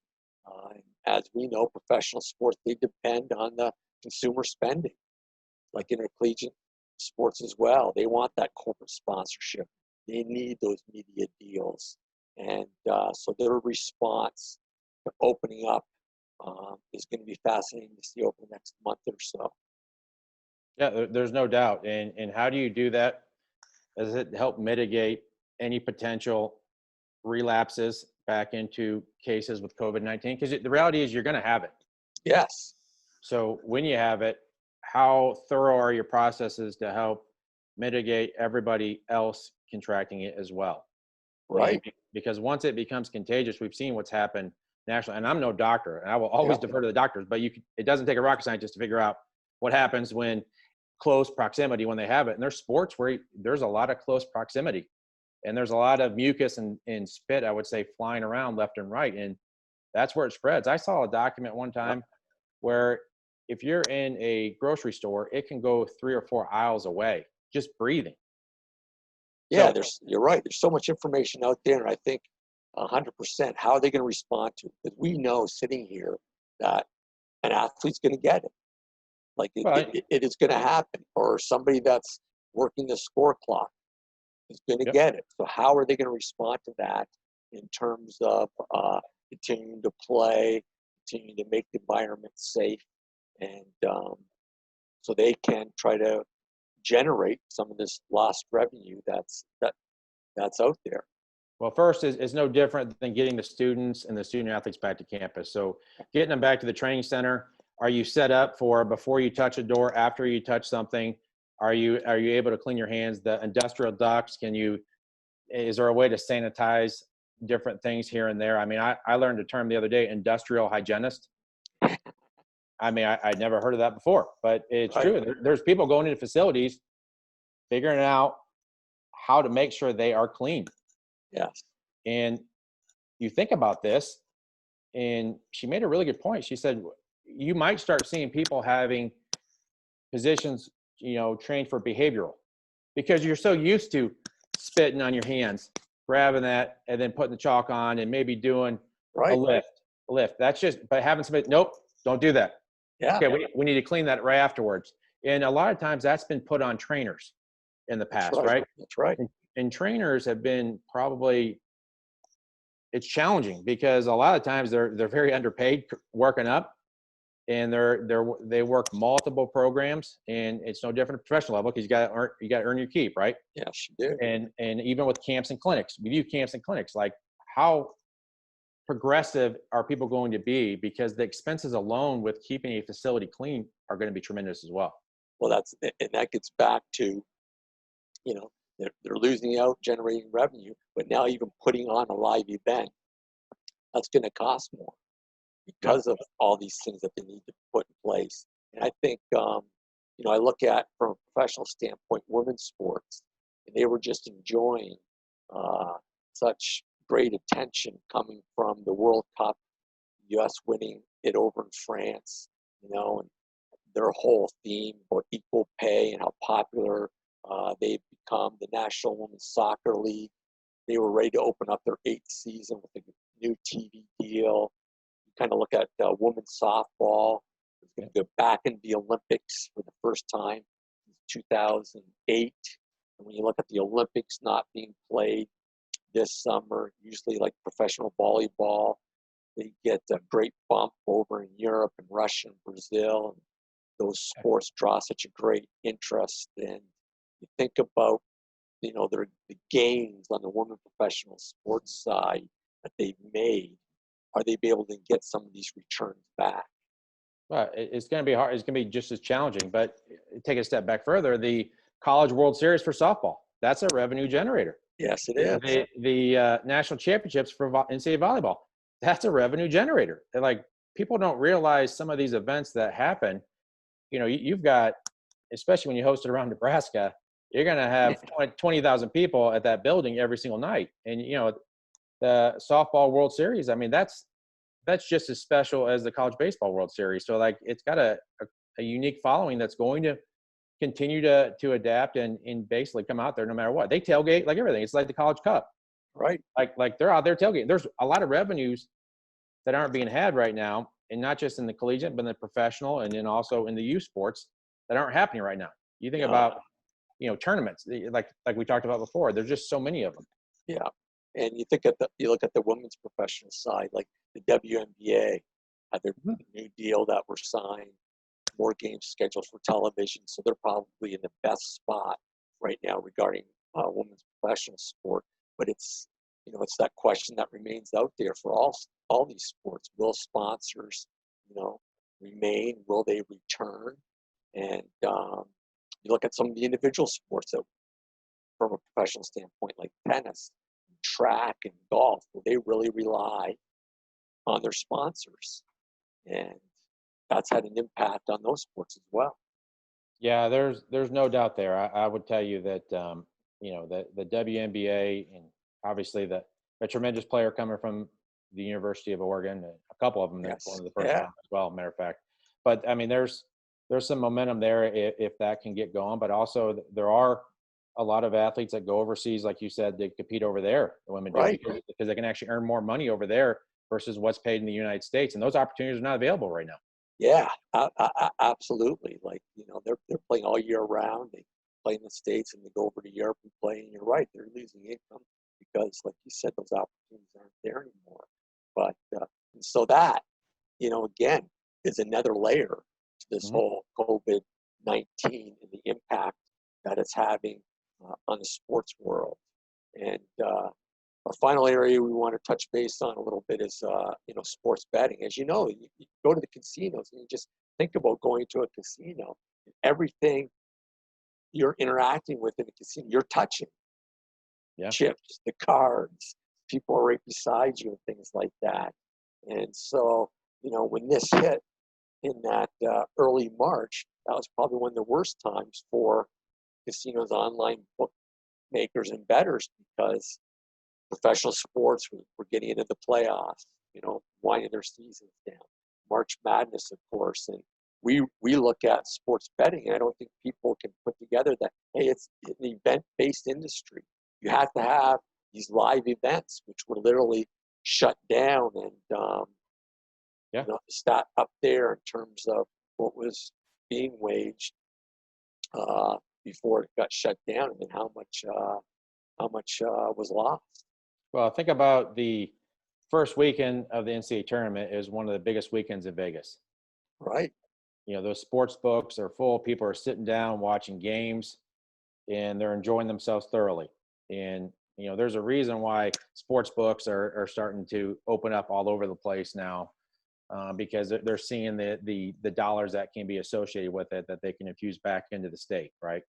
And as we know, professional sports, they depend on the consumer spending, like intercollegiate sports as well. They want that corporate sponsorship. They need those media deals. And so their response to opening up is going to be fascinating to see over the next month or so. Yeah, there's no doubt. And how do you do that? Does it help mitigate any potential relapses back into cases with COVID-19? Because the reality is you're going to have it. Yes. So when you have it, how thorough are your processes to help mitigate everybody else contracting it as well? Right. Because once it becomes contagious, we've seen what's happened nationally. And I'm no doctor, and I will always defer to the doctors, but it doesn't take a rocket scientist to figure out what happens when close proximity when they have it. And there's sports where there's a lot of close proximity, and there's a lot of mucus and spit, I would say, flying around left and right. And that's where it spreads. I saw a document one time where if you're in a grocery store, it can go 3 or 4 aisles away, just breathing. Yeah, you're right. There's so much information out there, and I think 100%. How are they going to respond to it? Because we know sitting here that an athlete's going to get it. Like it is going to happen, or somebody that's working the score clock is going to get it. So how are they going to respond to that in terms of continuing to play, continuing to make the environment safe, and so they can try to generate some of this lost revenue that's out there. Well, first is no different than getting the students and the student athletes back to campus. So getting them back to the training center. Are you set up for before you touch a door, after you touch something? Are you able to clean your hands? The industrial ducts, is there a way to sanitize different things here and there? I mean, I learned a term the other day, industrial hygienist. I mean, I'd never heard of that before, but it's true. There's people going into facilities, figuring out how to make sure they are clean. Yes. And you think about this, and she made a really good point. She said, you might start seeing people having positions, trained for behavioral, because you're so used to spitting on your hands, grabbing that, and then putting the chalk on, and maybe doing a lift. That's just, but having somebody, nope, don't do that. Yeah. Okay, we need to clean that right afterwards. And a lot of times that's been put on trainers in the past, right? That's right. And trainers have been it's challenging because a lot of times they're very underpaid working up, and they work multiple programs, and it's no different at professional level because you got to earn your keep, right? Yes, you do. And even with camps and clinics, we do camps and clinics. Like, how progressive are people going to be? Because the expenses alone with keeping a facility clean are going to be tremendous as well. Well, that gets back to, they're losing out generating revenue, but now even putting on a live event, that's going to cost more because of all these things that they need to put in place. And I think, I look at from a professional standpoint, women's sports, and they were just enjoying such great attention coming from the World Cup, U.S. winning it over in France, and their whole theme about equal pay and how popular they've become, the National Women's Soccer League. They were ready to open up their 8th season with a new TV deal. You kind of look at women's softball. It's going to go back into the Olympics for the first time in 2008. And when you look at the Olympics not being played this summer, usually like professional volleyball, they get a great bump over in Europe and Russia and Brazil. And those sports draw such a great interest. And you think about, the gains on the women professional sports side that they've made. Are they be able to get some of these returns back? Well, it's going to be hard. It's going to be just as challenging. But take a step back further, the College World Series for softball, that's a revenue generator. Yes, it is. The national championships for NCAA volleyball, that's a revenue generator. And like, people don't realize some of these events that happen. You've got, especially when you host it around Nebraska, you're going to have 20,000 people at that building every single night. And, the softball World Series, I mean, that's just as special as the college baseball World Series. So like, it's got a unique following that's going to continue to adapt and basically come out there no matter what. They tailgate like everything. It's like the College Cup, right? Like they're out there tailgating. There's a lot of revenues that aren't being had right now, and not just in the collegiate, but in the professional, and then also in the youth sports that aren't happening right now. You think about, tournaments like we talked about before. There's just so many of them. Yeah, and you look at the women's professional side, like the WNBA had their new deal that were signed. more games scheduled for television, so they're probably in the best spot right now regarding women's professional sport. But it's, you know, it's that question that remains out there for all these sports. Will sponsors, you know, remain? Will they return? And you look at some of the individual sports that, from a professional standpoint, like tennis, track, and golf, will they really rely on their sponsors? And that's had an impact on those sports as well. Yeah, there's no doubt there. I would tell you that you know, the WNBA, and obviously a tremendous player coming from the University of Oregon, a couple of them, Yes. one of the first Yeah. round as well, matter of fact. But I mean, there's some momentum there if that can get going. But also there are a lot of athletes that go overseas, like you said, they compete over there. The women do, Right. because they can actually earn more money over there versus what's paid in the United States, and those opportunities are not available right now. Yeah, absolutely. Like, you know, they're playing all year round. They play in the States and they go over to Europe and play. And you're right, they're losing income because, like you said, those opportunities aren't there anymore. But and so that, you know, again, is another layer to this whole COVID-19 and the impact that it's having on the sports world. And our final area we want to touch base on a little bit is, you know, sports betting. As you know, you go to the casinos and you just think about going to a casino. Everything you're interacting with in a casino, you're touching. Yeah. Chips, the cards, people are right beside you and things like that. And so, you know, when this hit in that early March, that was probably one of the worst times for casinos, online bookmakers, and bettors, because professional sports were getting into the playoffs, you know, winding their seasons down. March Madness, of course. And we look at sports betting, and I don't think people can put together that, hey, it's an event-based industry. You have to have these live events, which were literally shut down. And, you know, the stat up there in terms of what was being waged before it got shut down, and then how much was lost. Well, think about the first weekend of the NCAA tournament is one of the biggest weekends in Vegas. Right. You know, those sports books are full. People are sitting down watching games, and they're enjoying themselves thoroughly. And, you know, there's a reason why sports books are starting to open up all over the place now, because they're seeing the dollars that can be associated with it that they can infuse back into the state, right?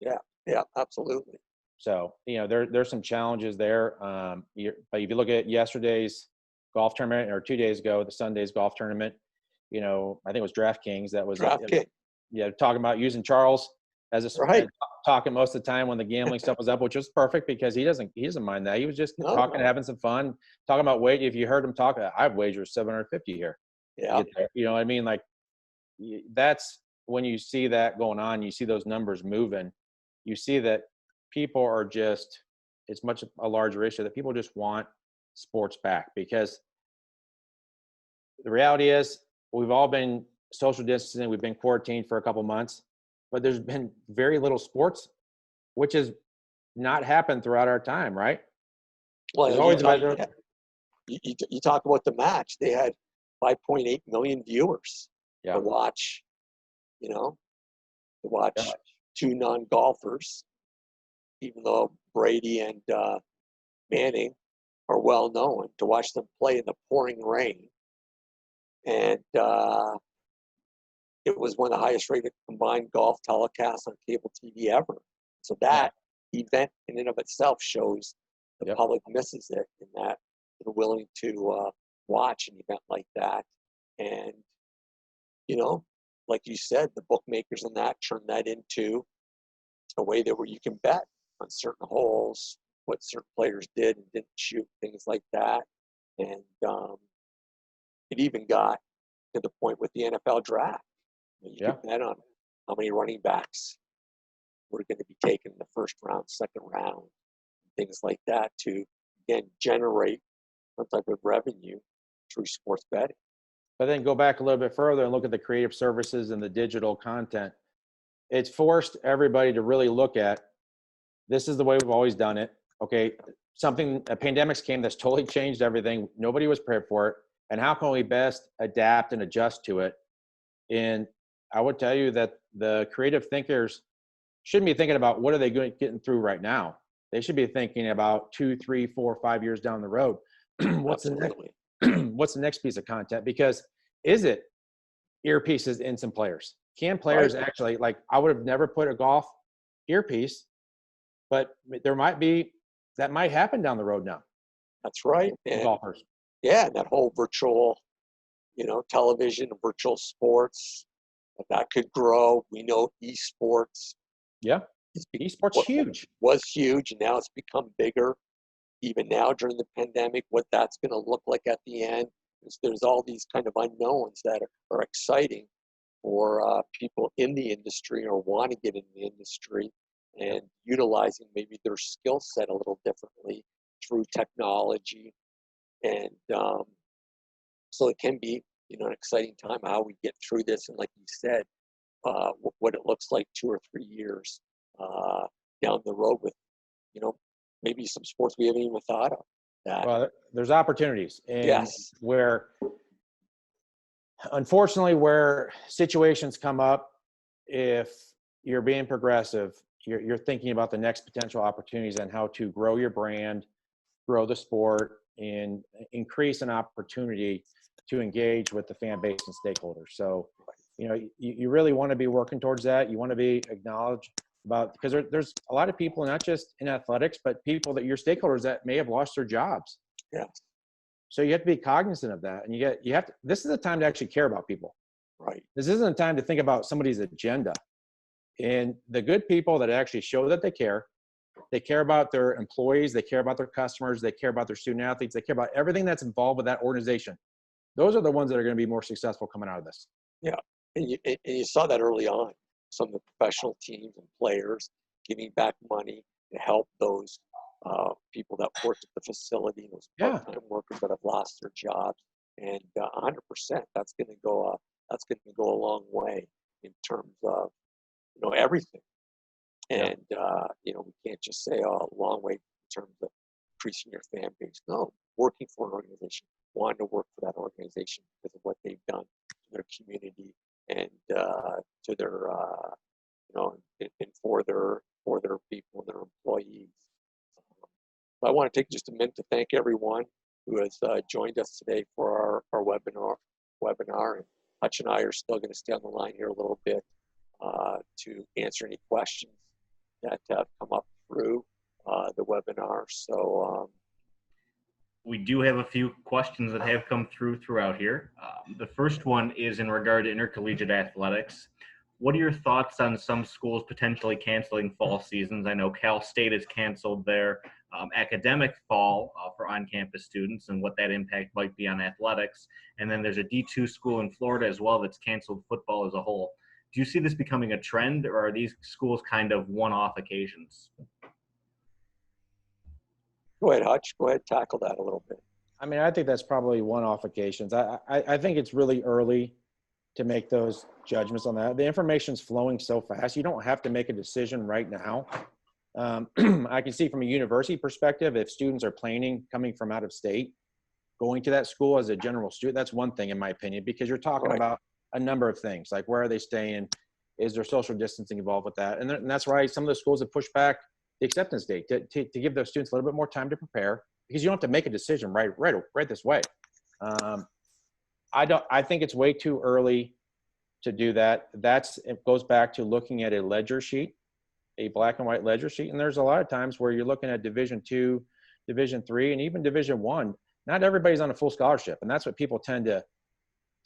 Yeah, absolutely. So, you know, there's some challenges there. But if you look at yesterday's golf tournament, or 2 days ago, the Sunday's golf tournament, you know, I think it was DraftKings that was talking about using Charles as a talking most of the time when the gambling stuff was up, which was perfect because he doesn't mind that. He was just talking, having some fun, talking about wait. If you heard him talk, I've wagered 750 here. Yeah. You know what I mean? Like, that's when you see that going on, you see those numbers moving, you see that people are just, it's much a larger issue that people just want sports back, because the reality is we've all been social distancing, we've been quarantined for a couple months, but there's been very little sports, which has not happened throughout our time, right? Well, There's always you talk about the match. They had 5.8 million viewers to watch, you know, two non-golfers, even though Brady and Manning are well known, to watch them play in the pouring rain. And it was one of the highest rated combined golf telecasts on cable TV ever. So that event in and of itself shows the public misses it, and that they're willing to watch an event like that. And, you know, like you said, the bookmakers in that turn that into a way that where you can bet on certain holes, what certain players did and didn't shoot, things like that. And it even got to the point with the NFL draft. You could bet on how many running backs were going to be taken in the first round, second round, things like that, to, again, generate some type of revenue through sports betting. But then go back a little bit further and look at the creative services and the digital content. It's forced everybody to really look at, this is the way we've always done it. Okay, a pandemic came that's totally changed everything. Nobody was prepared for it. And how can we best adapt and adjust to it? And I would tell you that the creative thinkers shouldn't be thinking about what are they getting through right now. They should be thinking about 2, 3, 4, 5 years down the road. what's the next Absolutely. what's the next piece of content? Because is it earpieces in some players? Can players Right. actually, like, I would have never put a golf earpiece, but there might be, that might happen down the road now. That's right. For And golfers. yeah, that whole virtual, television, virtual sports, that could grow. We know esports Yeah. is Esports what huge. was huge, and now it's become bigger. Even now during the pandemic, what that's going to look like at the end is there's all these kind of unknowns that are exciting for people in the industry or want to get in the industry, and utilizing maybe their skill set a little differently through technology. And so it can be, an exciting time how we get through this. And like you said, what it looks like 2 or 3 years down the road with, maybe some sports we haven't even thought of. That Well, there's opportunities, and yes, where, unfortunately, where situations come up, if you're being progressive, you're thinking about the next potential opportunities and how to grow your brand, grow the sport, and increase an opportunity to engage with the fan base and stakeholders. So, you really want to be working towards that. You want to be acknowledged about, because there's a lot of people, not just in athletics, but people that your stakeholders that may have lost their jobs. yes, So you have to be cognizant of that. And you have to, this is the time to actually care about people. right, This isn't a time to think about somebody's agenda. And the good people that actually show that they care about their employees, they care about their customers, they care about their student athletes, they care about everything that's involved with that organization. Those are the ones that are going to be more successful coming out of this. yeah. And you saw that early on. Some of the professional teams and players giving back money to help those people that worked at the facility, those part-time workers that have lost their jobs. And 100%, that's going to go. That's going to go a long way in terms of everything. And we can't just say, oh, a long way in terms of increasing your fan base. No, working for an organization, wanting to work for that organization because of what they've done to their community and to their, and for their people, their employees. So I want to take just a minute to thank everyone who has joined us today for our webinar. And Hutch and I are still going to stay on the line here a little bit to answer any questions that have come up through the webinar. So we do have a few questions that have come throughout here. The first one is in regard to intercollegiate athletics. What are your thoughts on some schools potentially canceling fall seasons? I know Cal State has canceled their academic fall for on-campus students, and what that impact might be on athletics. And then there's a D2 school in Florida as well that's canceled football as a whole. Do you see this becoming a trend, or are these schools kind of one-off occasions? go ahead, Hutch. Go ahead, tackle that a little bit. I mean, I think that's probably one-off occasions. I think it's really early to make those judgments on that. The information's flowing so fast. You don't have to make a decision right now. I can see from a university perspective, if students are planning coming from out of state, going to that school as a general student, that's one thing in my opinion, because you're talking about a number of things, like where are they staying? Is there social distancing involved with that? And that's why some of the schools have pushed back the acceptance date to give those students a little bit more time to prepare, because you don't have to make a decision right this way. I think it's way too early to do that. It goes back to looking at a ledger sheet, a black and white ledger sheet. And there's a lot of times where you're looking at Division II, Division III, and even Division I. Not everybody's on a full scholarship. And that's what people tend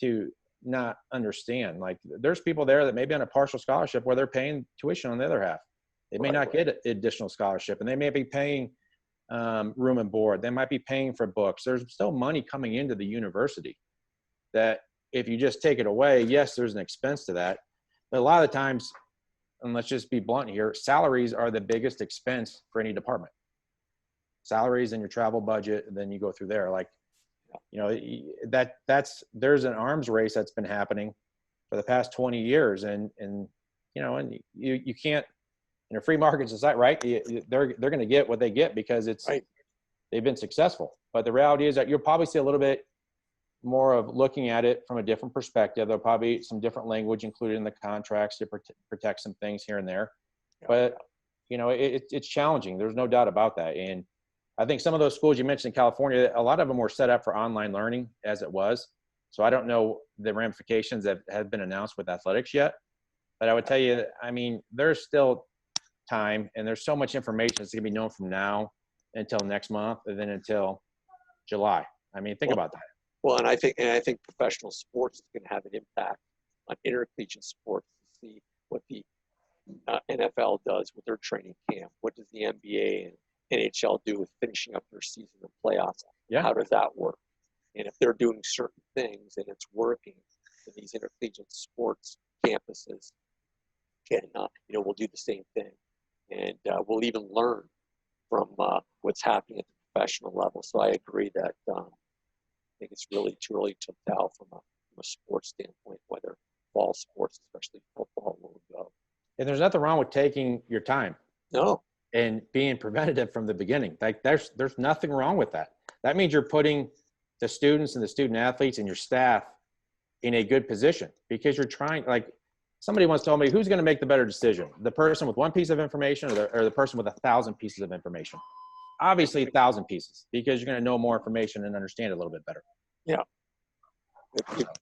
to not understand. Like, there's people there that may be on a partial scholarship where they're paying tuition on the other half. They may not get additional scholarship, and they may be paying room and board. They might be paying for books. There's still money coming into the university that if you just take it away, yes, there's an expense to that. But a lot of the times, and let's just be blunt here, salaries are the biggest expense for any department. Salaries and your travel budget, and then you go through there. Like, there's an arms race that's been happening for the past 20 years. And you can't, in a free market society, right? They're going to get what they get because they've been successful. But the reality is that you'll probably see a little bit more of looking at it from a different perspective. There'll probably be some different language included in the contracts to protect some things here and there. But, you know, it's challenging. There's no doubt about that. And I think some of those schools you mentioned in California, a lot of them were set up for online learning as it was. So I don't know the ramifications that have been announced with athletics yet. But I would tell you, I mean, there's still time and there's so much information that's going to be known from now until next month and then until July. I mean, think about that. Well, and I think professional sports is going to have an impact on intercollegiate sports to see what the NFL does with their training camp. What does the NBA and NHL do with finishing up their season and playoffs? Yeah. How does that work? And if they're doing certain things and it's working, then these intercollegiate sports campuses can, we'll do the same thing. And we'll even learn from what's happening at the professional level. So I agree that I think it's really too early to tell from a sports standpoint whether fall sports, especially football, will go. And there's nothing wrong with taking your time. No. And being preventative from the beginning. Like there's nothing wrong with that. That means you're putting the students and the student athletes and your staff in a good position because you're trying, like somebody once told me, who's going to make the better decision? The person with one piece of information or the person with 1,000 pieces of information? Obviously 1,000 pieces because you're going to know more information and understand it a little bit better. Yeah.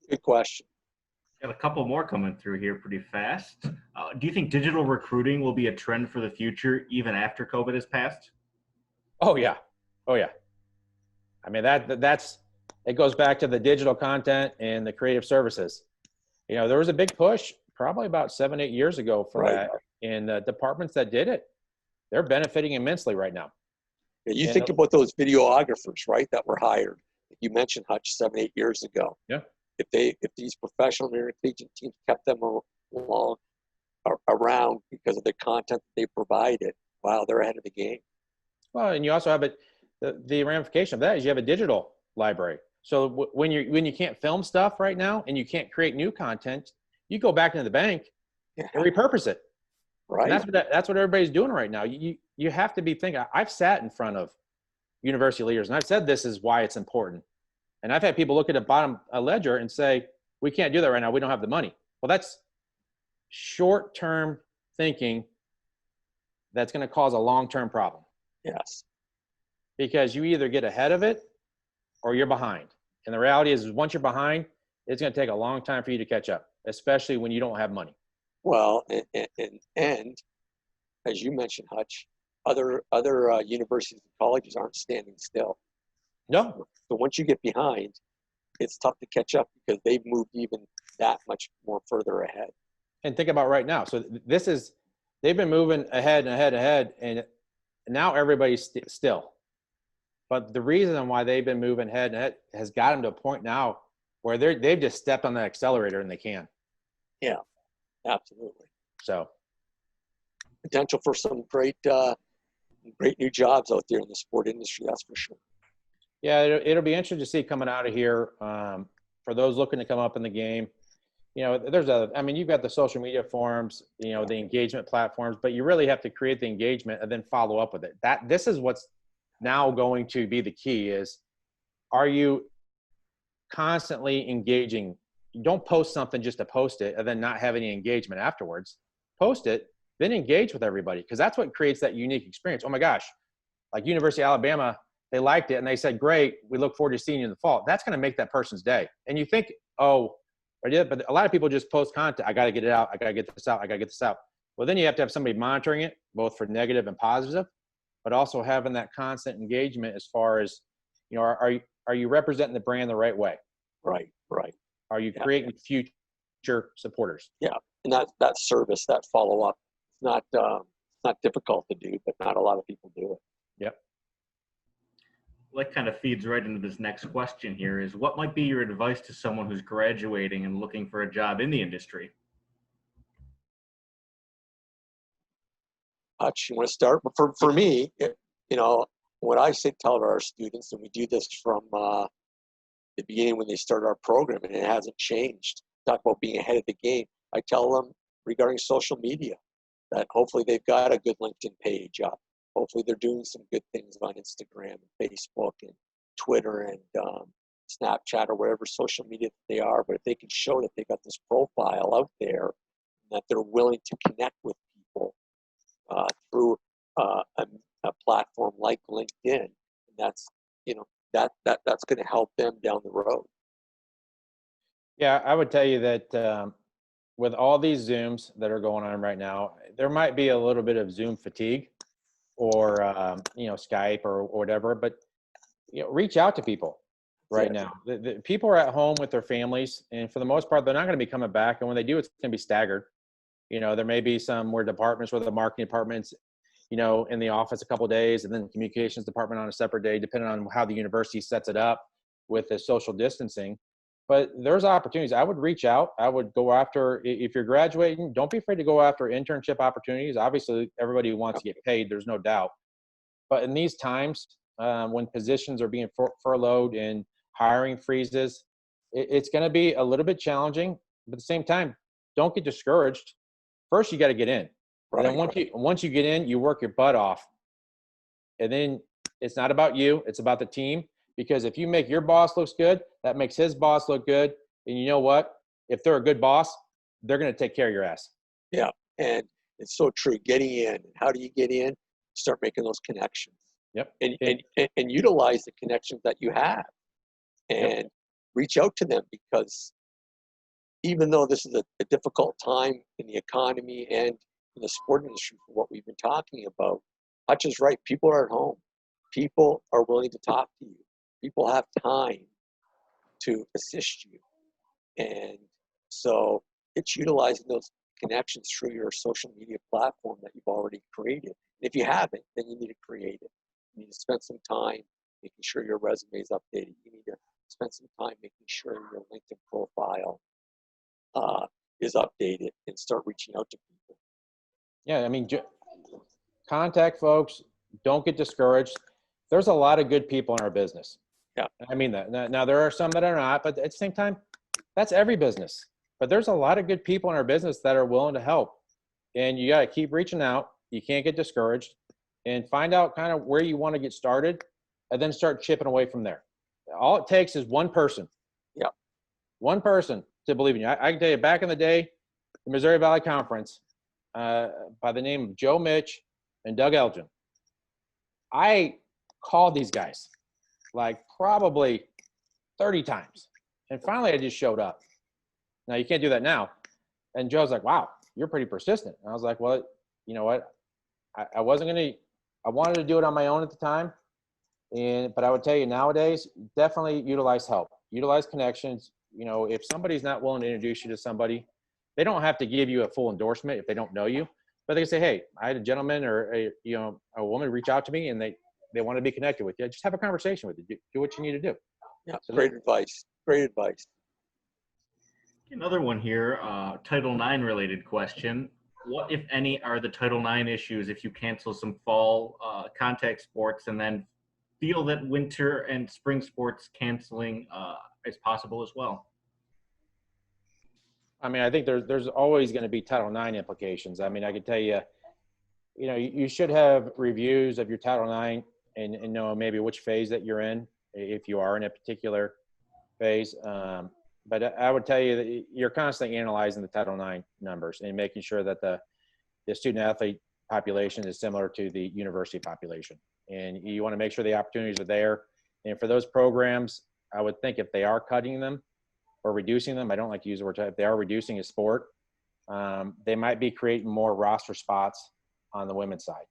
Good question. Got a couple more coming through here pretty fast. Do you think digital recruiting will be a trend for the future even after COVID has passed? Oh yeah. Oh yeah. I mean, it goes back to the digital content and the creative services. You know, there was a big push probably about 7-8 years ago for that. And the departments that did it, they're benefiting immensely right now. Yeah, you think about those videographers, right, that were hired. You mentioned Hutch 7-8 years ago. Yeah. If these professional intercollegiate teams kept them around because of the content that they provided, wow, they're ahead of the game. Well, and you also have the ramification of that is you have a digital library. So when you can't film stuff right now and you can't create new content, you go back into the bank and repurpose it. Right. And that's what everybody's doing right now. You have to be thinking. I've sat in front of university leaders and I've said this is why it's important. And I've had people look at the bottom ledger and say, we can't do that right now. We don't have the money. Well, that's short-term thinking that's going to cause a long-term problem. Yes. Because you either get ahead of it or you're behind. And the reality is once you're behind, it's going to take a long time for you to catch up, especially when you don't have money. Well, and as you mentioned, Hutch, other universities and colleges aren't standing still. No. So once you get behind, it's tough to catch up because they've moved even that much more further ahead. And think about right now. So they've been moving ahead and ahead, and now everybody's still. But the reason why they've been moving ahead has got them to a point now where they've just stepped on the accelerator and they can. Yeah, absolutely. So potential for some great new jobs out there in the sport industry, that's for sure. Yeah, it'll be interesting to see coming out of here for those looking to come up in the game. You know, you've got the social media forums, the engagement platforms, but you really have to create the engagement and then follow up with it. This is what's now going to be the key is, are you constantly engaging? You don't post something just to post it and then not have any engagement afterwards. Post it, then engage with everybody because that's what creates that unique experience. Oh my gosh, like University of Alabama, they liked it and they said, great, we look forward to seeing you in the fall. That's going to make that person's day. And you think, oh, but a lot of people just post content. I got to get it out. I got to get this out. I got to get this out. Well, then you have to have somebody monitoring it, both for negative and positive, but also having that constant engagement as far as, are you representing the brand the right way? Right. Are you creating future supporters? Yeah, and that service, that follow up, it's not difficult to do, but not a lot of people do it. Yep. Well, that kind of feeds right into this next question here is, what might be your advice to someone who's graduating and looking for a job in the industry? Hutch, you want to start? But for me, what I tell our students, and we do this from the beginning when they start our program, and it hasn't changed. Talk about being ahead of the game. I tell them regarding social media that hopefully they've got a good LinkedIn page up. Hopefully they're doing some good things on Instagram and Facebook and Twitter and Snapchat or whatever social media that they are, but if they can show that they got this profile out there, that they're willing to connect with people through a platform like LinkedIn, that's that's going to help them down the road. Yeah, I would tell you that with all these Zooms that are going on right now, there might be a little bit of Zoom fatigue, or Skype or whatever. But reach out to people right now. The people are at home with their families, and for the most part, they're not going to be coming back. And when they do, it's going to be staggered. There may be some departments where the marketing department's in the office a couple of days, and then the communications department on a separate day, depending on how the university sets it up with the social distancing. But there's opportunities. I would reach out. I would go after, if you're graduating, don't be afraid to go after internship opportunities. Obviously, everybody wants to get paid. There's no doubt. But in these times, when positions are being furloughed and hiring freezes, it's going to be a little bit challenging. But at the same time, don't get discouraged. First, you got to get in. Right. And then once you get in, you work your butt off. And then it's not about you. It's about the team. Because if you make your boss looks good, that makes his boss look good. And you know what? If they're a good boss, they're going to take care of your ass. Yeah, and it's so true. Getting in. How do you get in? Start making those connections. Yep. And utilize the connections that you have, and reach out to them, because even though this is a difficult time in the economy and in the sport industry for what we've been talking about, Hutch is right. People are at home. People are willing to talk to you. People have time to assist you. And so it's utilizing those connections through your social media platform that you've already created. And if you haven't, then you need to create it. You need to spend some time making sure your resume is updated. You need to spend some time making sure your LinkedIn profile is updated, and start reaching out to people. Yeah, I mean, contact folks. Don't get discouraged. There's a lot of good people in our business. Yeah. I mean that. Now, there are some that are not, but at the same time, that's every business. But there's a lot of good people in our business that are willing to help. And you got to keep reaching out. You can't get discouraged, and find out kind of where you want to get started, and then start chipping away from there. All it takes is one person. Yeah. One person to believe in you. I can tell you, back in the day, the Missouri Valley Conference, by the name of Joe Mitch and Doug Elgin, I called these guys like probably 30 times. And finally, I just showed up. Now, you can't do that now. And Joe's like, wow, you're pretty persistent. And I was like, well, you know what? I wanted to do it on my own at the time. But I would tell you, nowadays, definitely utilize help, utilize connections. If somebody's not willing to introduce you to somebody, they don't have to give you a full endorsement if they don't know you. But they can say, hey, I had a gentleman or a woman reach out to me, and they want to be connected with you. Just have a conversation with you. Do what you need to do. Yeah, so great advice. Great advice. Another one here, Title IX related question. What, if any, are the Title IX issues if you cancel some fall contact sports and then feel that winter and spring sports canceling is possible as well? I mean, I think there's always going to be Title IX implications. I mean, I can tell you, you should have reviews of your Title IX and know maybe which phase that you're in, if you are in a particular phase. But I would tell you that you're constantly analyzing the Title IX numbers and making sure that the student athlete population is similar to the university population. And you want to make sure the opportunities are there. And for those programs, I would think if they are cutting them or reducing them, I don't like to use the word, if they are reducing a sport, they might be creating more roster spots on the women's side.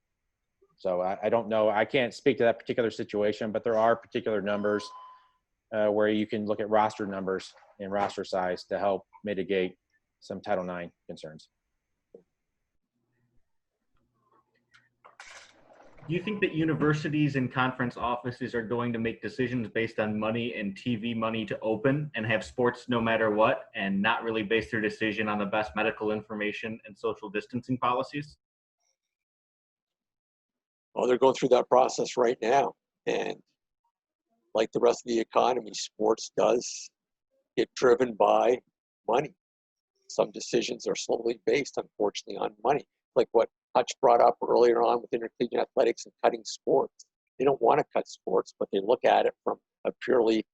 So I don't know. I can't speak to that particular situation, but there are particular numbers where you can look at roster numbers and roster size to help mitigate some Title IX concerns. Do you think that universities and conference offices are going to make decisions based on money and TV money to open and have sports no matter what, and not really base their decision on the best medical information and social distancing policies? Well, they're going through that process right now. And like the rest of the economy, sports does get driven by money. Some decisions are solely based, unfortunately, on money. Like what Hutch brought up earlier on with intercollegiate athletics and cutting sports. They don't want to cut sports, but they look at it from a purely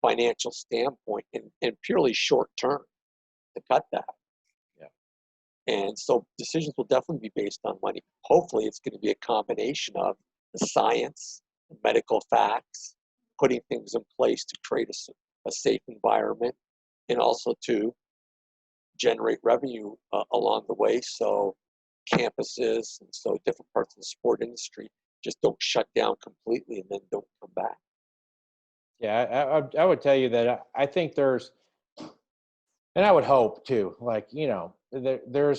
financial standpoint and purely short term to cut that. And so decisions will definitely be based on money. Hopefully, it's going to be a combination of the science, the medical facts, putting things in place to create a safe environment, and also to generate revenue along the way. So campuses and so different parts of the sport industry just don't shut down completely and then don't come back. Yeah, I would tell you that I think there's, and I would hope too, like, there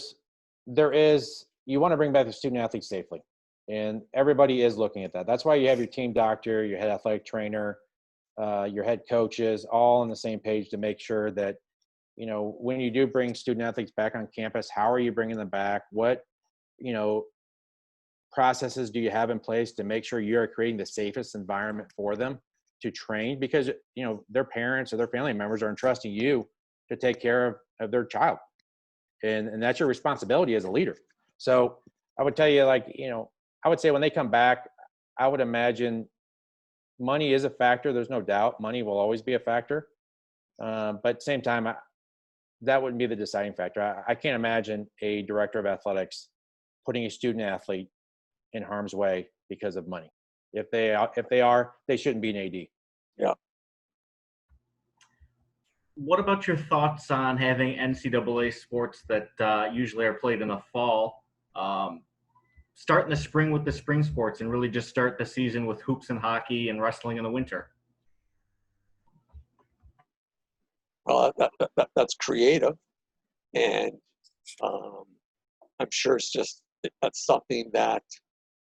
is, you want to bring back the student athletes safely, and everybody is looking at that. That's why you have your team doctor, your head athletic trainer, your head coaches, all on the same page to make sure that, when you do bring student athletes back on campus, how are you bringing them back? What, processes do you have in place to make sure you're creating the safest environment for them to train? Because, their parents or their family members are entrusting you to take care of their child. And that's your responsibility as a leader. So I would tell you, I would say when they come back, I would imagine money is a factor. There's no doubt money will always be a factor. But at the same time, that wouldn't be the deciding factor. I can't imagine a director of athletics putting a student athlete in harm's way because of money. If they are, they shouldn't be an AD. Yeah. What about your thoughts on having NCAA sports that usually are played in the fall start in the spring with the spring sports and really just start the season with hoops and hockey and wrestling in the winter? Well, that's creative, and I'm sure that's something that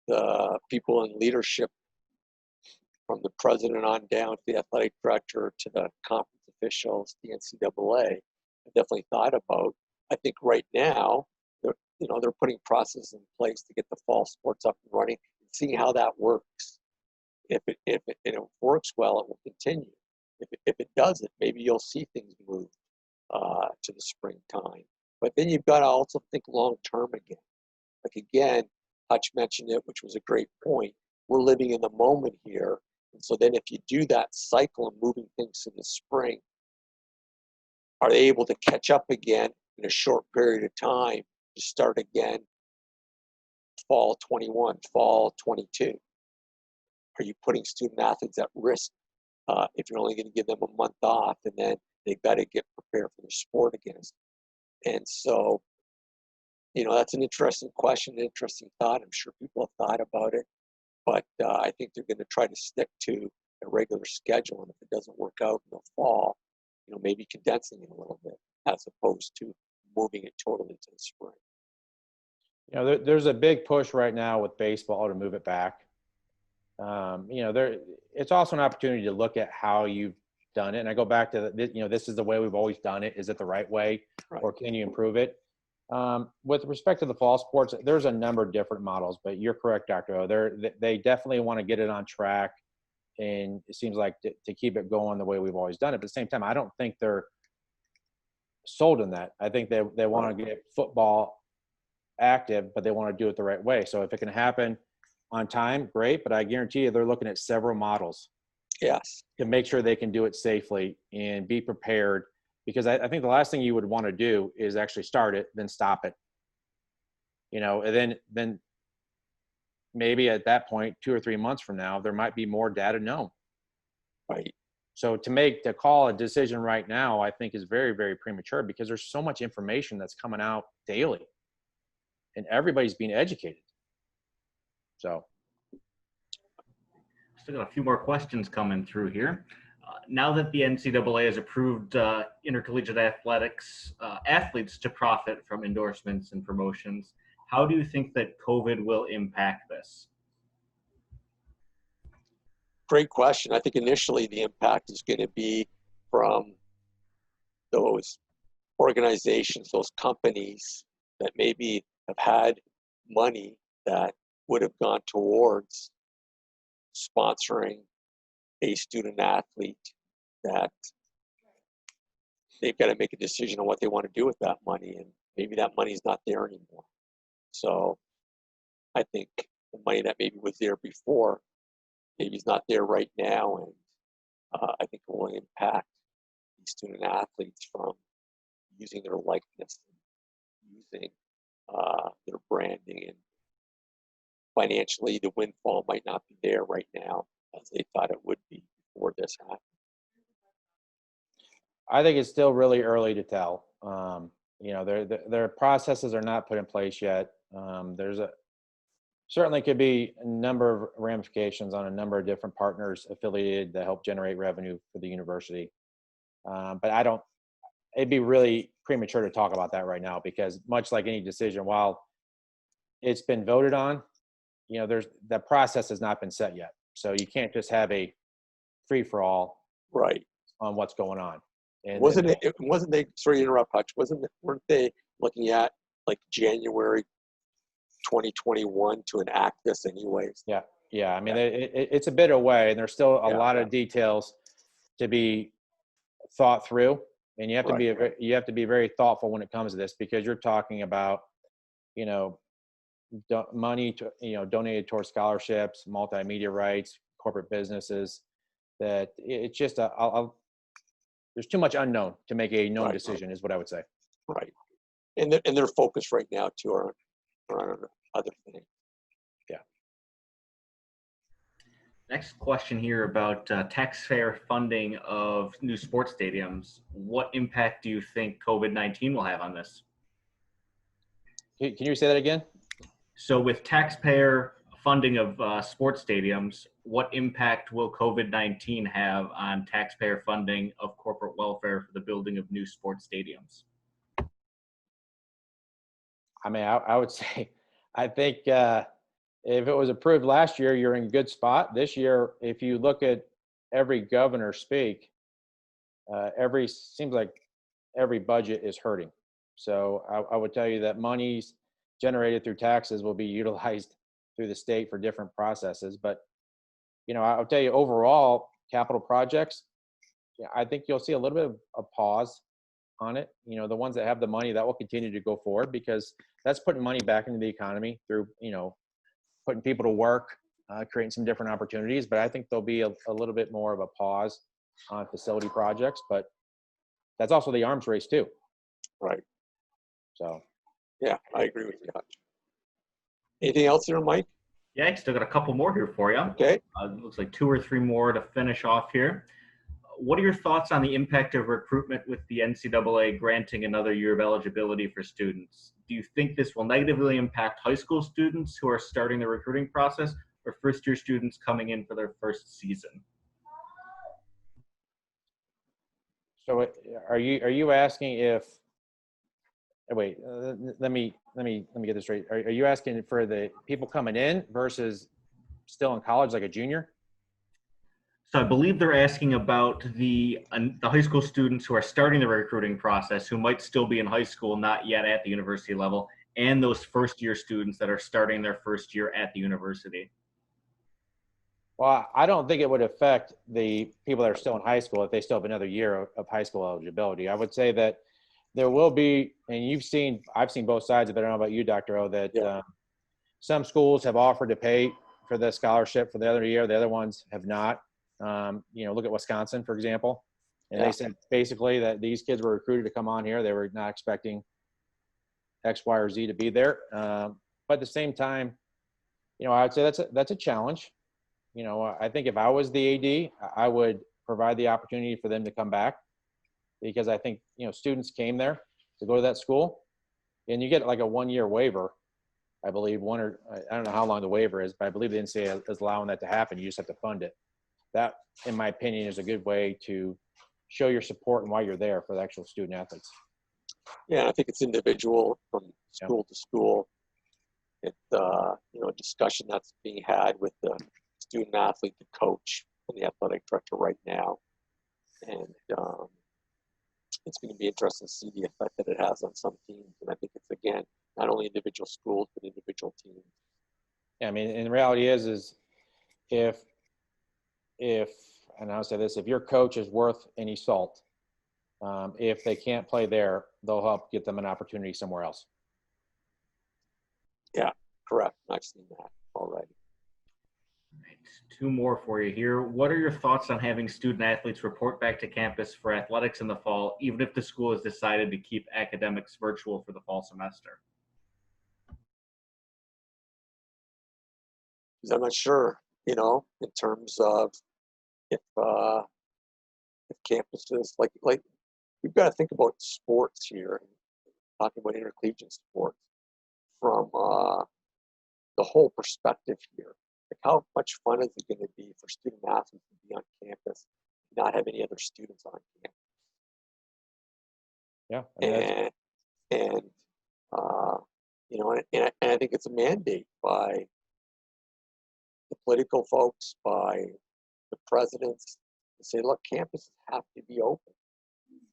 the people in leadership, from the president on down to the athletic director to the conference officials, the NCAA, have definitely thought about. I think right now they're putting processes in place to get the fall sports up and running and seeing how that works. If it works well, it will continue. If it doesn't, maybe you'll see things move to the springtime. But then you've got to also think long term again. Like again, Hutch mentioned it, which was a great point. We're living in the moment here. And so then if you do that cycle of moving things to the spring, are they able to catch up again in a short period of time to start again fall 21, fall 22? Are you putting student athletes at risk if you're only going to give them a month off and then they've got to get prepared for their sport again? And so, that's an interesting question, an interesting thought. I'm sure people have thought about it, but I think they're going to try to stick to a regular schedule. And if it doesn't work out in the fall, maybe condensing it a little bit as opposed to moving it totally to the spring. There's a big push right now with baseball to move it back. It's also an opportunity to look at how you've done it. And I go back to, this is the way we've always done it. Is it the right way, Right. Or can you improve it? With respect to the fall sports, there's a number of different models, but you're correct, Dr. O. They definitely want to get it on track. And it seems like to keep it going the way we've always done it. But at the same time, I don't think they're sold in that. I think they want to get football active, but they want to do it the right way. So if it can happen on time, great. But I guarantee you they're looking at several models. Yes. To make sure they can do it safely and be prepared. Because I think the last thing you would want to do is actually start it, then stop it. And then maybe at that point, 2 or 3 months from now, there might be more data known. Right. So to call a decision right now, I think is very, very premature because there's so much information that's coming out daily and everybody's being educated. So. Still got a few more questions coming through here. Now that the NCAA has approved intercollegiate athletics athletes to profit from endorsements and promotions, how do you think that COVID will impact this? Great question. I think initially the impact is going to be from those organizations, those companies that maybe have had money that would have gone towards sponsoring a student athlete, that they've got to make a decision on what they want to do with that money, and maybe that money is not there anymore. So I think the money that maybe was there before maybe is not there right now, and I think it will impact these student athletes from using their likeness, using their branding, and financially the windfall might not be there right now as they thought it would be before this happened. I think it's still really early to tell. You know, their processes are not put in place yet. There's certainly could be a number of ramifications on a number of different partners affiliated that help generate revenue for the university. But it'd be really premature to talk about that right now, because much like any decision, while it's been voted on, you know, the process has not been set yet. So you can't just have a free for all Right. on what's going on. And wasn't they, sorry to interrupt, Hutch, weren't they looking at like January 2021 to enact this anyways? Yeah. I mean, it's a bit away, and there's still a lot of details to be thought through, and you have to be very thoughtful when it comes to this, because you're talking about, you know, money to, you know, donated towards scholarships, multimedia rights, corporate businesses. That it's just there's too much unknown to make a known decision, is what I would say. Right, and their focus right now too are on other things. Yeah. Next question here about taxpayer funding of new sports stadiums. What impact do you think COVID-19 will have on this? Can you say that again? So with taxpayer funding of sports stadiums, what impact will COVID-19 have on taxpayer funding of corporate welfare for the building of new sports stadiums? I mean, I would say, I think if it was approved last year, you're in a good spot. This year, if you look at every governor speak, seems like every budget is hurting. So I would tell you that monies generated through taxes will be utilized through the state for different processes. But, you know, I'll tell you, overall capital projects, I think you'll see a little bit of a pause on it. You know, the ones that have the money, that will continue to go forward, because that's putting money back into the economy through, you know, putting people to work, creating some different opportunities. But I think there'll be a little bit more of a pause on facility projects, but that's also the arms race too. Right. So. Yeah, I agree with you, Hutch. Anything else here, Mike? Yeah, I still got a couple more here for you. Okay. Looks like 2 or 3 more to finish off here. What are your thoughts on the impact of recruitment with the NCAA granting another year of eligibility for students? Do you think this will negatively impact high school students who are starting the recruiting process, or first-year students coming in for their first season? So are you asking if? Wait, let me get this straight. Are you asking for the people coming in versus still in college, like a junior? So I believe they're asking about the high school students who are starting the recruiting process, who might still be in high school, not yet at the university level, and those first-year students that are starting their first year at the university. Well, I don't think it would affect the people that are still in high school if they still have another year of high school eligibility. I would say that there will be, and I've seen both sides of it. I don't know about you, Dr. O, that some schools have offered to pay for the scholarship for the other year. The other ones have not. You know, look at Wisconsin, for example. And they said basically that these kids were recruited to come on here. They were not expecting X, Y, or Z to be there. But at the same time, you know, I would say that's a challenge. You know, I think if I was the AD, I would provide the opportunity for them to come back, because I think, you know, students came there to go to that school, and you get like a 1-year waiver, I believe, I don't know how long the waiver is, but I believe the NCAA is allowing that to happen. You just have to fund it. That, in my opinion, is a good way to show your support and why you're there for the actual student athletes. Yeah, I think it's individual from school to school. It's you know, a discussion that's being had with the student athlete, the coach, and the athletic director right now, and it's going to be interesting to see the effect that it has on some teams. And I think it's, again, not only individual schools but individual teams. Yeah, I mean, and the reality is if and I'll say this, if your coach is worth any salt, if they can't play there, they'll help get them an opportunity somewhere else. Yeah, correct. I've seen that already. two more for you here. What are your thoughts on having student athletes report back to campus for athletics in the fall, even if the school has decided to keep academics virtual for the fall semester? I'm not sure, in terms of if campuses like we've got to think about sports here, talking about intercollegiate sports from the whole perspective here. Like, how much fun is it going to be for student athletes to be on campus, not have any other students on campus? Yeah. And and I think it's a mandate by the political folks, by the presidents, to say, look, campuses have to be open.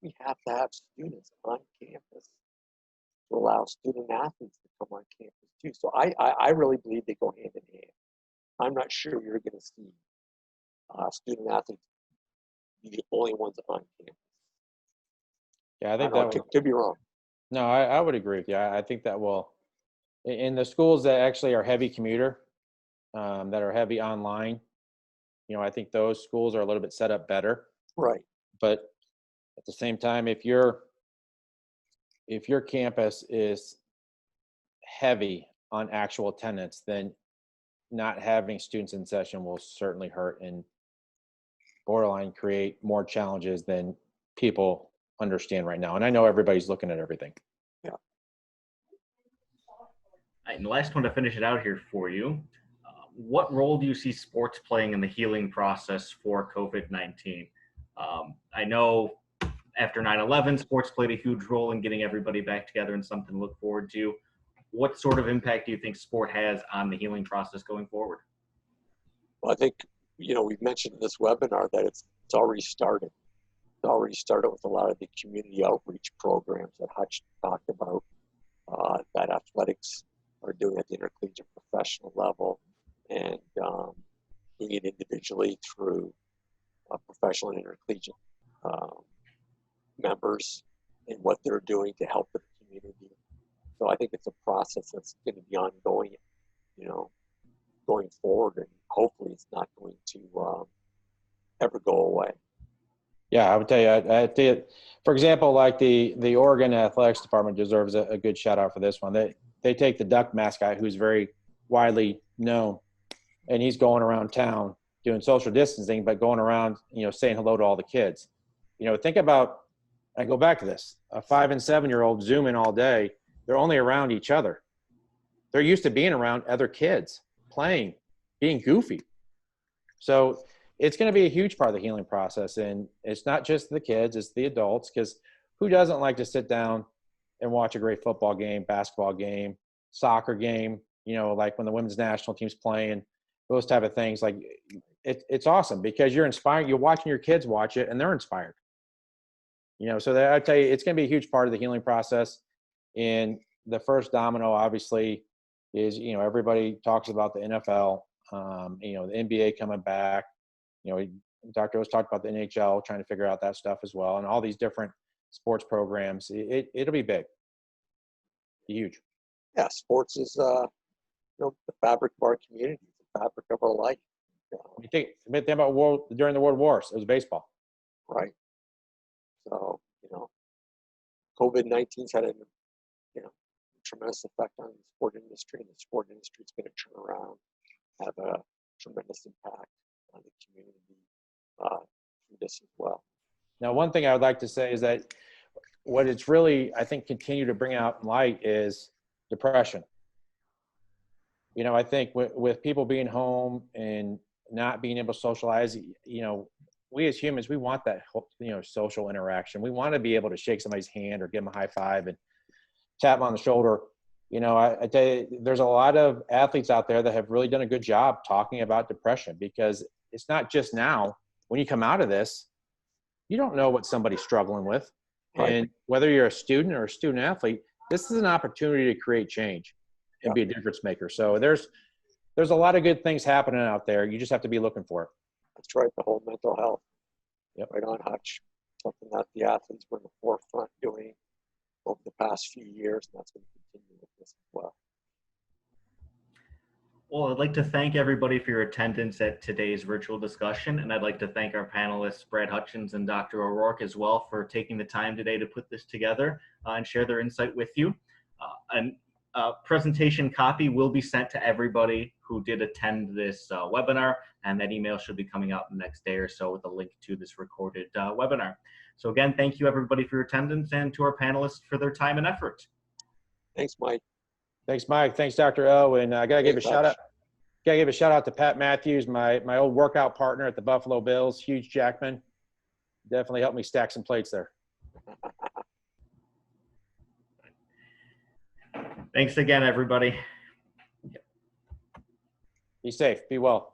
We have to have students on campus to allow student athletes to come on campus too. So I really believe they go hand in hand. I'm not sure you're going to see student athletes be the only ones on campus. Yeah, I think could be wrong. No, I would agree with you. I think that will, in the schools that actually are heavy commuter, that are heavy online, I think those schools are a little bit set up better. Right. But at the same time, if your campus is heavy on actual attendance, then not having students in session will certainly hurt and borderline create more challenges than people understand right now. And I know everybody's looking at everything. Yeah. And the last one to finish it out here for you. What role do you see sports playing in the healing process for COVID-19? I know after 9/11, sports played a huge role in getting everybody back together and something to look forward to. What sort of impact do you think sport has on the healing process going forward? Well, I think, we've mentioned in this webinar that it's already started. It's already started with a lot of the community outreach programs that Hutch talked about, that athletics are doing at the intercollegiate professional level, and doing it individually through professional and intercollegiate members and what they're doing to help the community. So I think it's a process that's going to be ongoing, going forward, and hopefully it's not going to ever go away. Yeah, I would tell you, I tell you, for example, like the Oregon Athletics Department deserves a good shout out for this one. They take the Duck mascot, who's very widely known, and he's going around town doing social distancing, but going around, saying hello to all the kids. Think about, I go back to this, a 5 and 7-year-old zooming all day. They're only around each other. They're used to being around other kids, playing, being goofy. So it's going to be a huge part of the healing process. And it's not just the kids, it's the adults, because who doesn't like to sit down and watch a great football game, basketball game, soccer game, like when the women's national team's playing, those type of things. Like it's awesome because you're inspired. You're watching your kids watch it and they're inspired. So I tell you, it's going to be a huge part of the healing process. And the first domino, obviously, is, everybody talks about the NFL, the NBA coming back. Dr. O's talked about the NHL, trying to figure out that stuff as well, and all these different sports programs. It'll be big, huge. Yeah, sports is the fabric of our community, the fabric of our life. You think about during the World Wars, it was baseball. Right. So, COVID-19's had a tremendous effect on the sport industry, and the sport industry is going to turn around, have a tremendous impact on the community through this as well. Now, one thing I would like to say is that what it's really, I think, continue to bring out in light is depression. I think with people being home and not being able to socialize, we as humans, we want that, social interaction. We want to be able to shake somebody's hand or give them a high five and tap them on the shoulder. I tell you, there's a lot of athletes out there that have really done a good job talking about depression, because it's not just now. When you come out of this, you don't know what somebody's struggling with. Right. And whether you're a student or a student athlete, this is an opportunity to create change and be a difference maker. So there's a lot of good things happening out there. You just have to be looking for it. That's right. The whole mental health. Yep. Right on, Hutch. Something that the athletes were in the forefront doing over the past few years, and that's going to continue with this as well. Well, I'd like to thank everybody for your attendance at today's virtual discussion, and I'd like to thank our panelists, Brad Hutchins and Dr. O'Rourke, as well, for taking the time today to put this together and share their insight with you. A presentation copy will be sent to everybody who did attend this webinar, and that email should be coming out the next day or so with a link to this recorded webinar. So again, thank you everybody for your attendance, and to our panelists for their time and effort. Thanks, Mike. Thanks, Mike. Thanks, Dr. O. And I gotta give a shout out. Gotta give a shout out to Pat Matthews, my old workout partner at the Buffalo Bills, huge Jackman. Definitely helped me stack some plates there. Thanks again, everybody. Be safe. Be well.